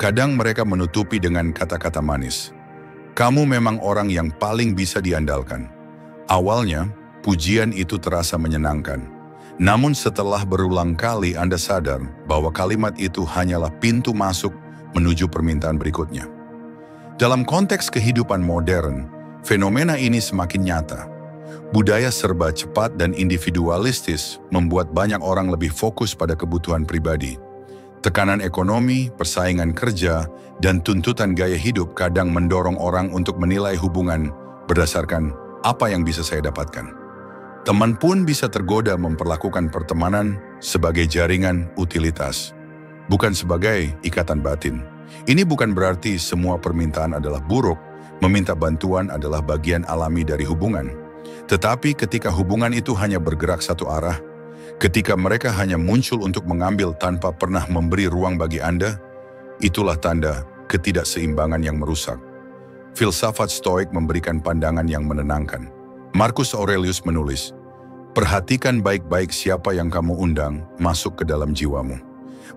Kadang mereka menutupi dengan kata-kata manis. "Kamu memang orang yang paling bisa diandalkan." Awalnya, pujian itu terasa menyenangkan. Namun setelah berulang kali Anda sadar bahwa kalimat itu hanyalah pintu masuk menuju permintaan berikutnya. Dalam konteks kehidupan modern, fenomena ini semakin nyata. Budaya serba cepat dan individualistis membuat banyak orang lebih fokus pada kebutuhan pribadi. Tekanan ekonomi, persaingan kerja, dan tuntutan gaya hidup kadang mendorong orang untuk menilai hubungan berdasarkan apa yang bisa saya dapatkan. Teman pun bisa tergoda memperlakukan pertemanan sebagai jaringan utilitas, bukan sebagai ikatan batin. Ini bukan berarti semua permintaan adalah buruk, meminta bantuan adalah bagian alami dari hubungan. Tetapi ketika hubungan itu hanya bergerak satu arah, ketika mereka hanya muncul untuk mengambil tanpa pernah memberi ruang bagi Anda, itulah tanda ketidakseimbangan yang merusak. Filsafat Stoik memberikan pandangan yang menenangkan. Marcus Aurelius menulis, "Perhatikan baik-baik siapa yang kamu undang masuk ke dalam jiwamu."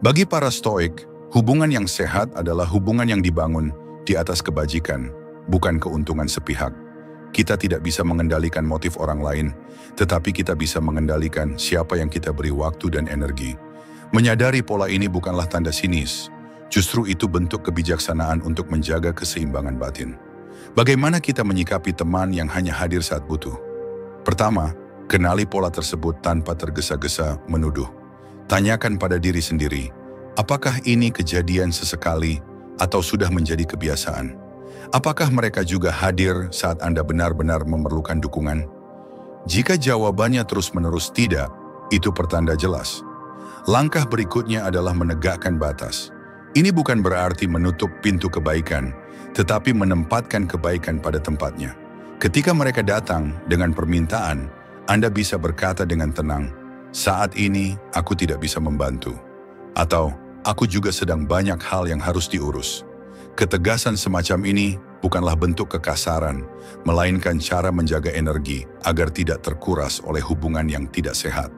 Bagi para Stoik, hubungan yang sehat adalah hubungan yang dibangun di atas kebajikan, bukan keuntungan sepihak. Kita tidak bisa mengendalikan motif orang lain, tetapi kita bisa mengendalikan siapa yang kita beri waktu dan energi. Menyadari pola ini bukanlah tanda sinis, justru itu bentuk kebijaksanaan untuk menjaga keseimbangan batin. Bagaimana kita menyikapi teman yang hanya hadir saat butuh? Pertama, kenali pola tersebut tanpa tergesa-gesa menuduh. Tanyakan pada diri sendiri, apakah ini kejadian sesekali atau sudah menjadi kebiasaan? Apakah mereka juga hadir saat Anda benar-benar memerlukan dukungan? Jika jawabannya terus-menerus tidak, itu pertanda jelas. Langkah berikutnya adalah menegakkan batas. Ini bukan berarti menutup pintu kebaikan, tetapi menempatkan kebaikan pada tempatnya. Ketika mereka datang dengan permintaan, Anda bisa berkata dengan tenang, "Saat ini aku tidak bisa membantu." Atau, "Aku juga sedang banyak hal yang harus diurus." Ketegasan semacam ini bukanlah bentuk kekasaran, melainkan cara menjaga energi agar tidak terkuras oleh hubungan yang tidak sehat.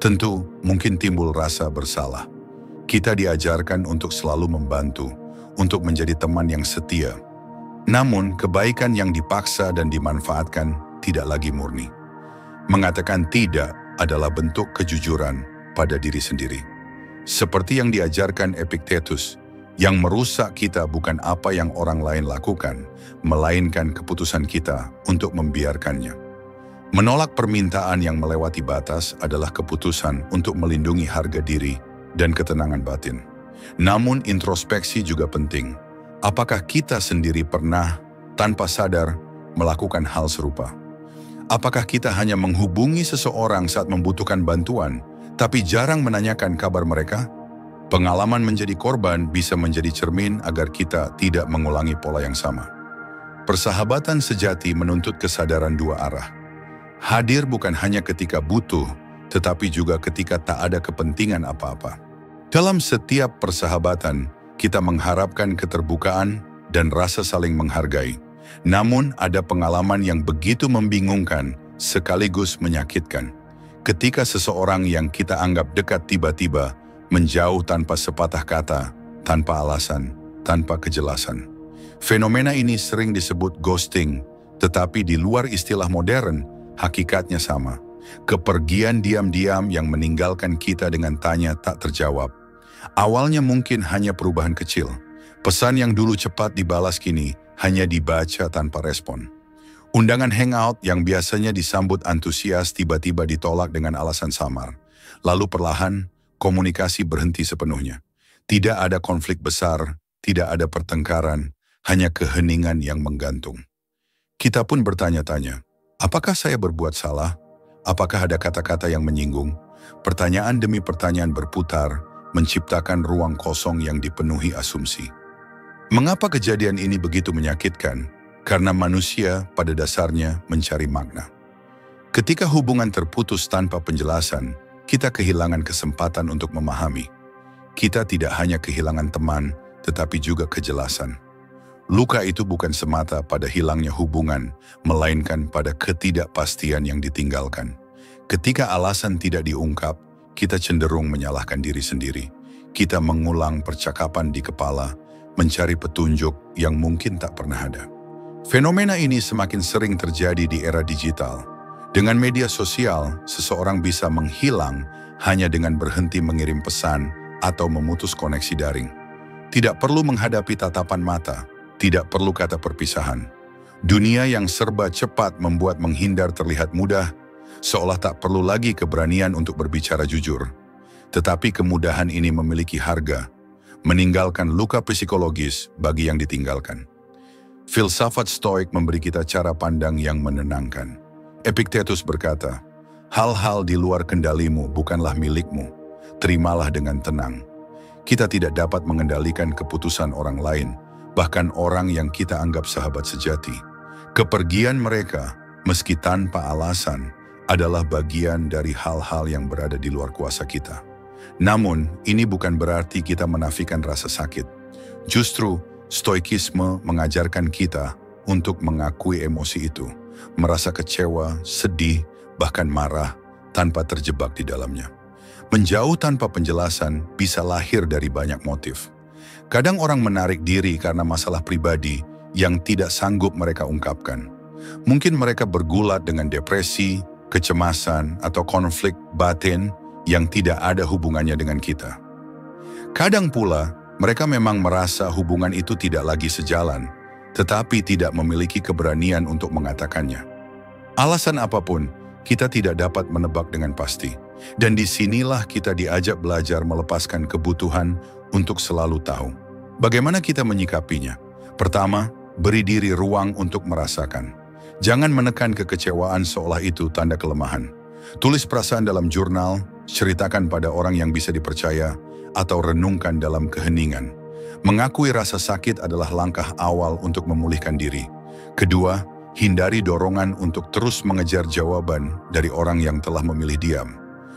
Tentu, mungkin timbul rasa bersalah. Kita diajarkan untuk selalu membantu, untuk menjadi teman yang setia. Namun, kebaikan yang dipaksa dan dimanfaatkan tidak lagi murni. Mengatakan tidak adalah bentuk kejujuran pada diri sendiri. Seperti yang diajarkan Epictetus, yang merusak kita bukan apa yang orang lain lakukan, melainkan keputusan kita untuk membiarkannya. Menolak permintaan yang melewati batas adalah keputusan untuk melindungi harga diri dan ketenangan batin. Namun introspeksi juga penting. Apakah kita sendiri pernah, tanpa sadar, melakukan hal serupa? Apakah kita hanya menghubungi seseorang saat membutuhkan bantuan, tapi jarang menanyakan kabar mereka? Pengalaman menjadi korban bisa menjadi cermin agar kita tidak mengulangi pola yang sama. Persahabatan sejati menuntut kesadaran dua arah. Hadir bukan hanya ketika butuh, tetapi juga ketika tak ada kepentingan apa-apa. Dalam setiap persahabatan, kita mengharapkan keterbukaan dan rasa saling menghargai. Namun ada pengalaman yang begitu membingungkan sekaligus menyakitkan. Ketika seseorang yang kita anggap dekat tiba-tiba menjauh tanpa sepatah kata, tanpa alasan, tanpa kejelasan. Fenomena ini sering disebut ghosting, tetapi di luar istilah modern, hakikatnya sama. Kepergian diam-diam yang meninggalkan kita dengan tanya tak terjawab. Awalnya mungkin hanya perubahan kecil. Pesan yang dulu cepat dibalas kini hanya dibaca tanpa respon. Undangan hangout yang biasanya disambut antusias tiba-tiba ditolak dengan alasan samar. Lalu perlahan, komunikasi berhenti sepenuhnya. Tidak ada konflik besar, tidak ada pertengkaran, hanya keheningan yang menggantung. Kita pun bertanya-tanya, apakah saya berbuat salah? Apakah ada kata-kata yang menyinggung? Pertanyaan demi pertanyaan berputar, menciptakan ruang kosong yang dipenuhi asumsi. Mengapa kejadian ini begitu menyakitkan? karena manusia pada dasarnya mencari makna. Ketika hubungan terputus tanpa penjelasan, kita kehilangan kesempatan untuk memahami. Kita tidak hanya kehilangan teman, tetapi juga kejelasan. Luka itu bukan semata pada hilangnya hubungan, melainkan pada ketidakpastian yang ditinggalkan. Ketika alasan tidak diungkap, kita cenderung menyalahkan diri sendiri. Kita mengulang percakapan di kepala, mencari petunjuk yang mungkin tak pernah ada. Fenomena ini semakin sering terjadi di era digital. Dengan media sosial, seseorang bisa menghilang hanya dengan berhenti mengirim pesan atau memutus koneksi daring. Tidak perlu menghadapi tatapan mata, tidak perlu kata perpisahan. Dunia yang serba cepat membuat menghindar terlihat mudah, seolah tak perlu lagi keberanian untuk berbicara jujur. Tetapi kemudahan ini memiliki harga, meninggalkan luka psikologis bagi yang ditinggalkan. Filsafat Stoik memberi kita cara pandang yang menenangkan. Epictetus berkata, hal-hal di luar kendalimu bukanlah milikmu, terimalah dengan tenang. Kita tidak dapat mengendalikan keputusan orang lain, bahkan orang yang kita anggap sahabat sejati. Kepergian mereka, meski tanpa alasan, adalah bagian dari hal-hal yang berada di luar kuasa kita. Namun, ini bukan berarti kita menafikan rasa sakit. Justru, stoikisme mengajarkan kita untuk mengakui emosi itu, merasa kecewa, sedih, bahkan marah, tanpa terjebak di dalamnya. Menjauh tanpa penjelasan bisa lahir dari banyak motif. Kadang orang menarik diri karena masalah pribadi yang tidak sanggup mereka ungkapkan. Mungkin mereka bergulat dengan depresi, kecemasan, atau konflik batin yang tidak ada hubungannya dengan kita. Kadang pula, mereka memang merasa hubungan itu tidak lagi sejalan, tetapi tidak memiliki keberanian untuk mengatakannya. Alasan apapun, kita tidak dapat menebak dengan pasti. Dan disinilah kita diajak belajar melepaskan kebutuhan untuk selalu tahu. Bagaimana kita menyikapinya? Pertama, beri diri ruang untuk merasakan. Jangan menekan kekecewaan seolah itu tanda kelemahan. Tulis perasaan dalam jurnal, ceritakan pada orang yang bisa dipercaya, atau renungkan dalam keheningan. Mengakui rasa sakit adalah langkah awal untuk memulihkan diri. Kedua, hindari dorongan untuk terus mengejar jawaban dari orang yang telah memilih diam.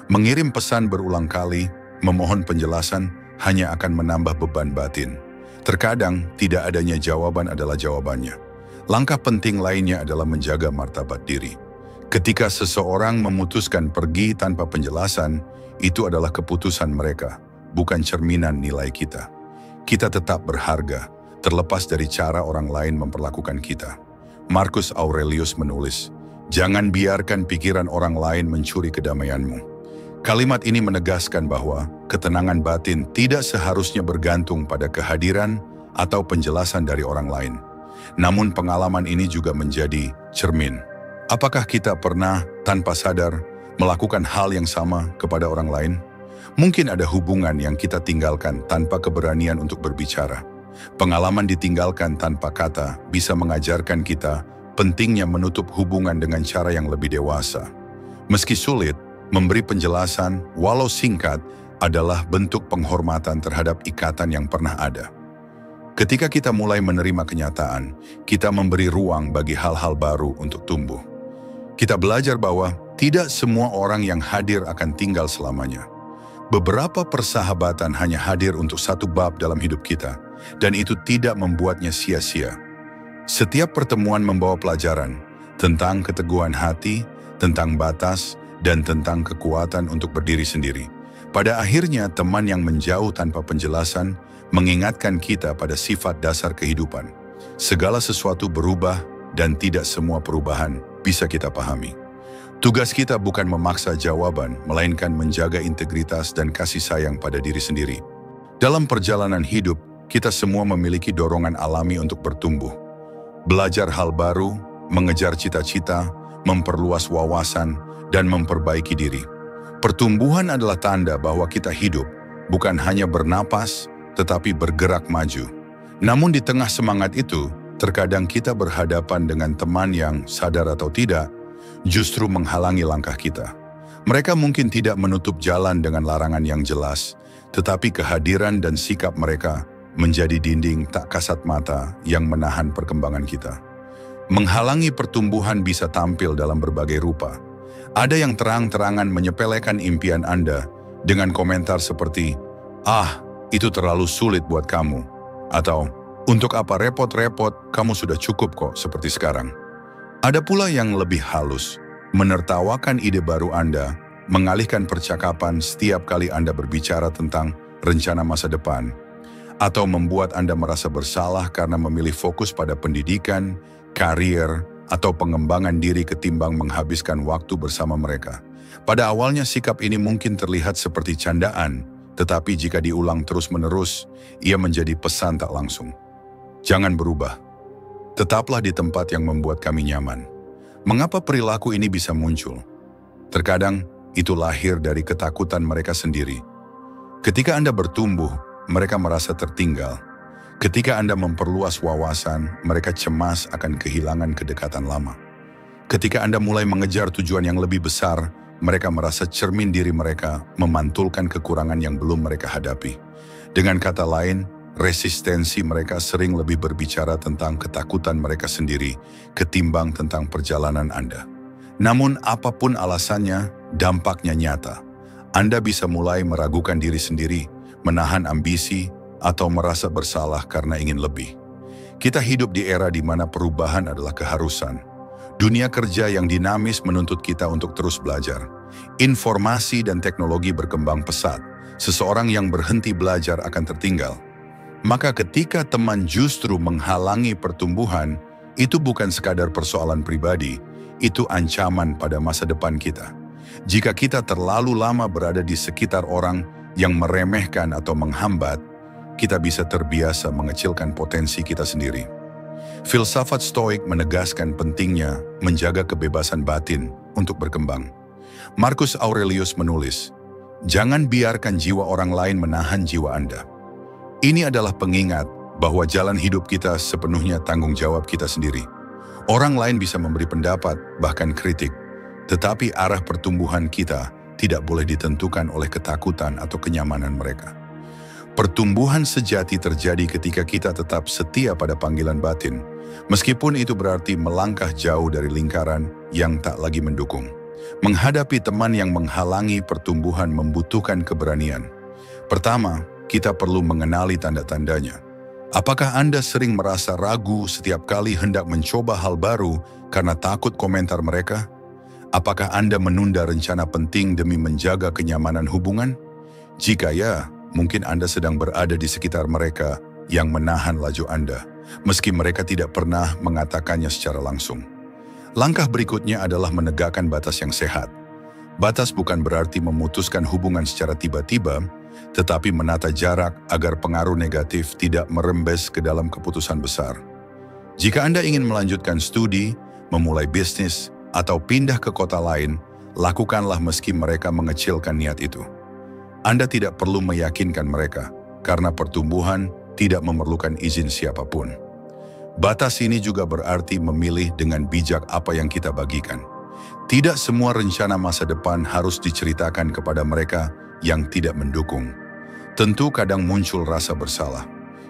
Mengirim pesan berulang kali, memohon penjelasan, hanya akan menambah beban batin. Terkadang, tidak adanya jawaban adalah jawabannya. Langkah penting lainnya adalah menjaga martabat diri. Ketika seseorang memutuskan pergi tanpa penjelasan, itu adalah keputusan mereka, bukan cerminan nilai kita. Kita tetap berharga, terlepas dari cara orang lain memperlakukan kita. Marcus Aurelius menulis, "Jangan biarkan pikiran orang lain mencuri kedamaianmu." Kalimat ini menegaskan bahwa ketenangan batin tidak seharusnya bergantung pada kehadiran atau penjelasan dari orang lain. Namun pengalaman ini juga menjadi cermin. Apakah kita pernah tanpa sadar melakukan hal yang sama kepada orang lain? Mungkin ada hubungan yang kita tinggalkan tanpa keberanian untuk berbicara. Pengalaman ditinggalkan tanpa kata bisa mengajarkan kita pentingnya menutup hubungan dengan cara yang lebih dewasa. Meski sulit, memberi penjelasan, walau singkat, adalah bentuk penghormatan terhadap ikatan yang pernah ada. Ketika kita mulai menerima kenyataan, kita memberi ruang bagi hal-hal baru untuk tumbuh. Kita belajar bahwa tidak semua orang yang hadir akan tinggal selamanya. Beberapa persahabatan hanya hadir untuk satu bab dalam hidup kita, dan itu tidak membuatnya sia-sia. Setiap pertemuan membawa pelajaran tentang keteguhan hati, tentang batas, dan tentang kekuatan untuk berdiri sendiri. Pada akhirnya, teman yang menjauh tanpa penjelasan mengingatkan kita pada sifat dasar kehidupan. Segala sesuatu berubah dan tidak semua perubahan bisa kita pahami. Tugas kita bukan memaksa jawaban, melainkan menjaga integritas dan kasih sayang pada diri sendiri. Dalam perjalanan hidup, kita semua memiliki dorongan alami untuk bertumbuh. Belajar hal baru, mengejar cita-cita, memperluas wawasan, dan memperbaiki diri. Pertumbuhan adalah tanda bahwa kita hidup, bukan hanya bernapas, tetapi bergerak maju. Namun di tengah semangat itu, terkadang kita berhadapan dengan teman yang, sadar atau tidak, justru menghalangi langkah kita. Mereka mungkin tidak menutup jalan dengan larangan yang jelas, tetapi kehadiran dan sikap mereka menjadi dinding tak kasat mata yang menahan perkembangan kita. Menghalangi pertumbuhan bisa tampil dalam berbagai rupa. Ada yang terang-terangan menyepelekan impian Anda dengan komentar seperti, "Ah, itu terlalu sulit buat kamu." Atau, "Untuk apa repot-repot, kamu sudah cukup kok seperti sekarang." Ada pula yang lebih halus, menertawakan ide baru Anda, mengalihkan percakapan setiap kali Anda berbicara tentang rencana masa depan, atau membuat Anda merasa bersalah karena memilih fokus pada pendidikan, karier, atau pengembangan diri ketimbang menghabiskan waktu bersama mereka. Pada awalnya sikap ini mungkin terlihat seperti candaan, tetapi jika diulang terus-menerus, ia menjadi pesan tak langsung. Jangan berubah. Tetaplah di tempat yang membuat kami nyaman. Mengapa perilaku ini bisa muncul? Terkadang itu lahir dari ketakutan mereka sendiri. Ketika Anda bertumbuh, mereka merasa tertinggal. Ketika Anda memperluas wawasan, mereka cemas akan kehilangan kedekatan lama. Ketika Anda mulai mengejar tujuan yang lebih besar, mereka merasa cermin diri mereka memantulkan kekurangan yang belum mereka hadapi. Dengan kata lain, resistensi mereka sering lebih berbicara tentang ketakutan mereka sendiri ketimbang tentang perjalanan Anda. Namun apapun alasannya, dampaknya nyata. Anda bisa mulai meragukan diri sendiri, menahan ambisi, atau merasa bersalah karena ingin lebih. Kita hidup di era di mana perubahan adalah keharusan. Dunia kerja yang dinamis menuntut kita untuk terus belajar. Informasi dan teknologi berkembang pesat. Seseorang yang berhenti belajar akan tertinggal. Maka ketika teman justru menghalangi pertumbuhan, itu bukan sekadar persoalan pribadi, itu ancaman pada masa depan kita. Jika kita terlalu lama berada di sekitar orang yang meremehkan atau menghambat, kita bisa terbiasa mengecilkan potensi kita sendiri. Filsafat Stoik menegaskan pentingnya menjaga kebebasan batin untuk berkembang. Marcus Aurelius menulis, "Jangan biarkan jiwa orang lain menahan jiwa Anda." Ini adalah pengingat bahwa jalan hidup kita sepenuhnya tanggung jawab kita sendiri. Orang lain bisa memberi pendapat, bahkan kritik, tetapi arah pertumbuhan kita tidak boleh ditentukan oleh ketakutan atau kenyamanan mereka. Pertumbuhan sejati terjadi ketika kita tetap setia pada panggilan batin, meskipun itu berarti melangkah jauh dari lingkaran yang tak lagi mendukung. Menghadapi teman yang menghalangi pertumbuhan membutuhkan keberanian. Pertama, kita perlu mengenali tanda-tandanya. Apakah Anda sering merasa ragu setiap kali hendak mencoba hal baru karena takut komentar mereka? Apakah Anda menunda rencana penting demi menjaga kenyamanan hubungan? Jika ya, mungkin Anda sedang berada di sekitar mereka yang menahan laju Anda, meski mereka tidak pernah mengatakannya secara langsung. Langkah berikutnya adalah menegakkan batas yang sehat. Batas bukan berarti memutuskan hubungan secara tiba-tiba, tetapi menata jarak agar pengaruh negatif tidak merembes ke dalam keputusan besar. Jika Anda ingin melanjutkan studi, memulai bisnis, atau pindah ke kota lain, lakukanlah meski mereka mengecilkan niat itu. Anda tidak perlu meyakinkan mereka, karena pertumbuhan tidak memerlukan izin siapapun. Batas ini juga berarti memilih dengan bijak apa yang kita bagikan. Tidak semua rencana masa depan harus diceritakan kepada mereka yang tidak mendukung. Tentu kadang muncul rasa bersalah.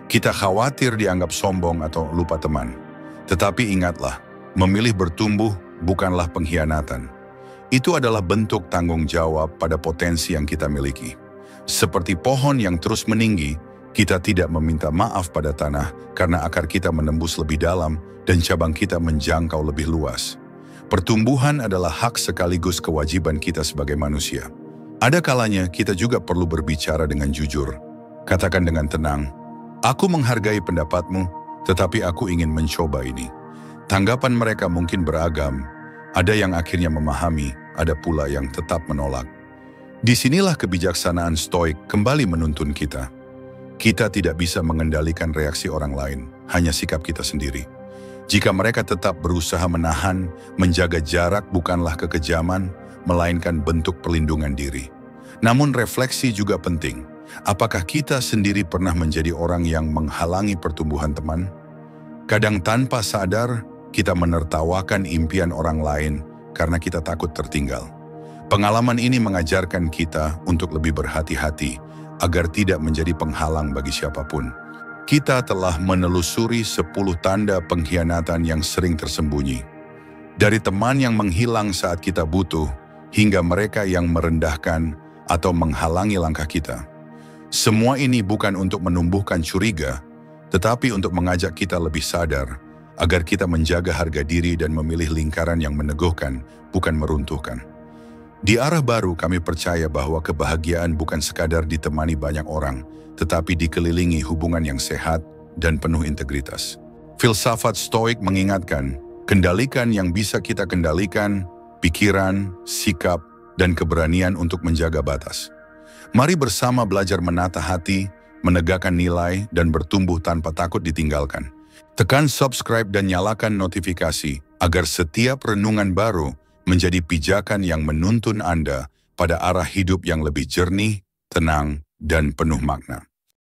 Kita khawatir dianggap sombong atau lupa teman. Tetapi ingatlah, memilih bertumbuh bukanlah pengkhianatan. Itu adalah bentuk tanggung jawab pada potensi yang kita miliki. Seperti pohon yang terus meninggi, kita tidak meminta maaf pada tanah karena akar kita menembus lebih dalam dan cabang kita menjangkau lebih luas. Pertumbuhan adalah hak sekaligus kewajiban kita sebagai manusia. Ada kalanya kita juga perlu berbicara dengan jujur. Katakan dengan tenang, "Aku menghargai pendapatmu, tetapi aku ingin mencoba ini." Tanggapan mereka mungkin beragam. Ada yang akhirnya memahami, ada pula yang tetap menolak. Disinilah kebijaksanaan Stoik kembali menuntun kita. Kita tidak bisa mengendalikan reaksi orang lain, hanya sikap kita sendiri. Jika mereka tetap berusaha menahan, menjaga jarak bukanlah kekejaman, melainkan bentuk perlindungan diri. Namun refleksi juga penting. Apakah kita sendiri pernah menjadi orang yang menghalangi pertumbuhan teman? Kadang tanpa sadar, kita menertawakan impian orang lain karena kita takut tertinggal. Pengalaman ini mengajarkan kita untuk lebih berhati-hati agar tidak menjadi penghalang bagi siapapun. Kita telah menelusuri 10 tanda pengkhianatan yang sering tersembunyi. Dari teman yang menghilang saat kita butuh, hingga mereka yang merendahkan atau menghalangi langkah kita. Semua ini bukan untuk menumbuhkan curiga, tetapi untuk mengajak kita lebih sadar, agar kita menjaga harga diri dan memilih lingkaran yang meneguhkan, bukan meruntuhkan. Di arah baru kami percaya bahwa kebahagiaan bukan sekadar ditemani banyak orang, tetapi dikelilingi hubungan yang sehat dan penuh integritas. Filsafat Stoik mengingatkan, kendalikan yang bisa kita kendalikan, pikiran, sikap, dan keberanian untuk menjaga batas. Mari bersama belajar menata hati, menegakkan nilai, dan bertumbuh tanpa takut ditinggalkan. Tekan subscribe dan nyalakan notifikasi agar setiap renungan baru menjadi pijakan yang menuntun Anda pada arah hidup yang lebih jernih, tenang, dan penuh makna.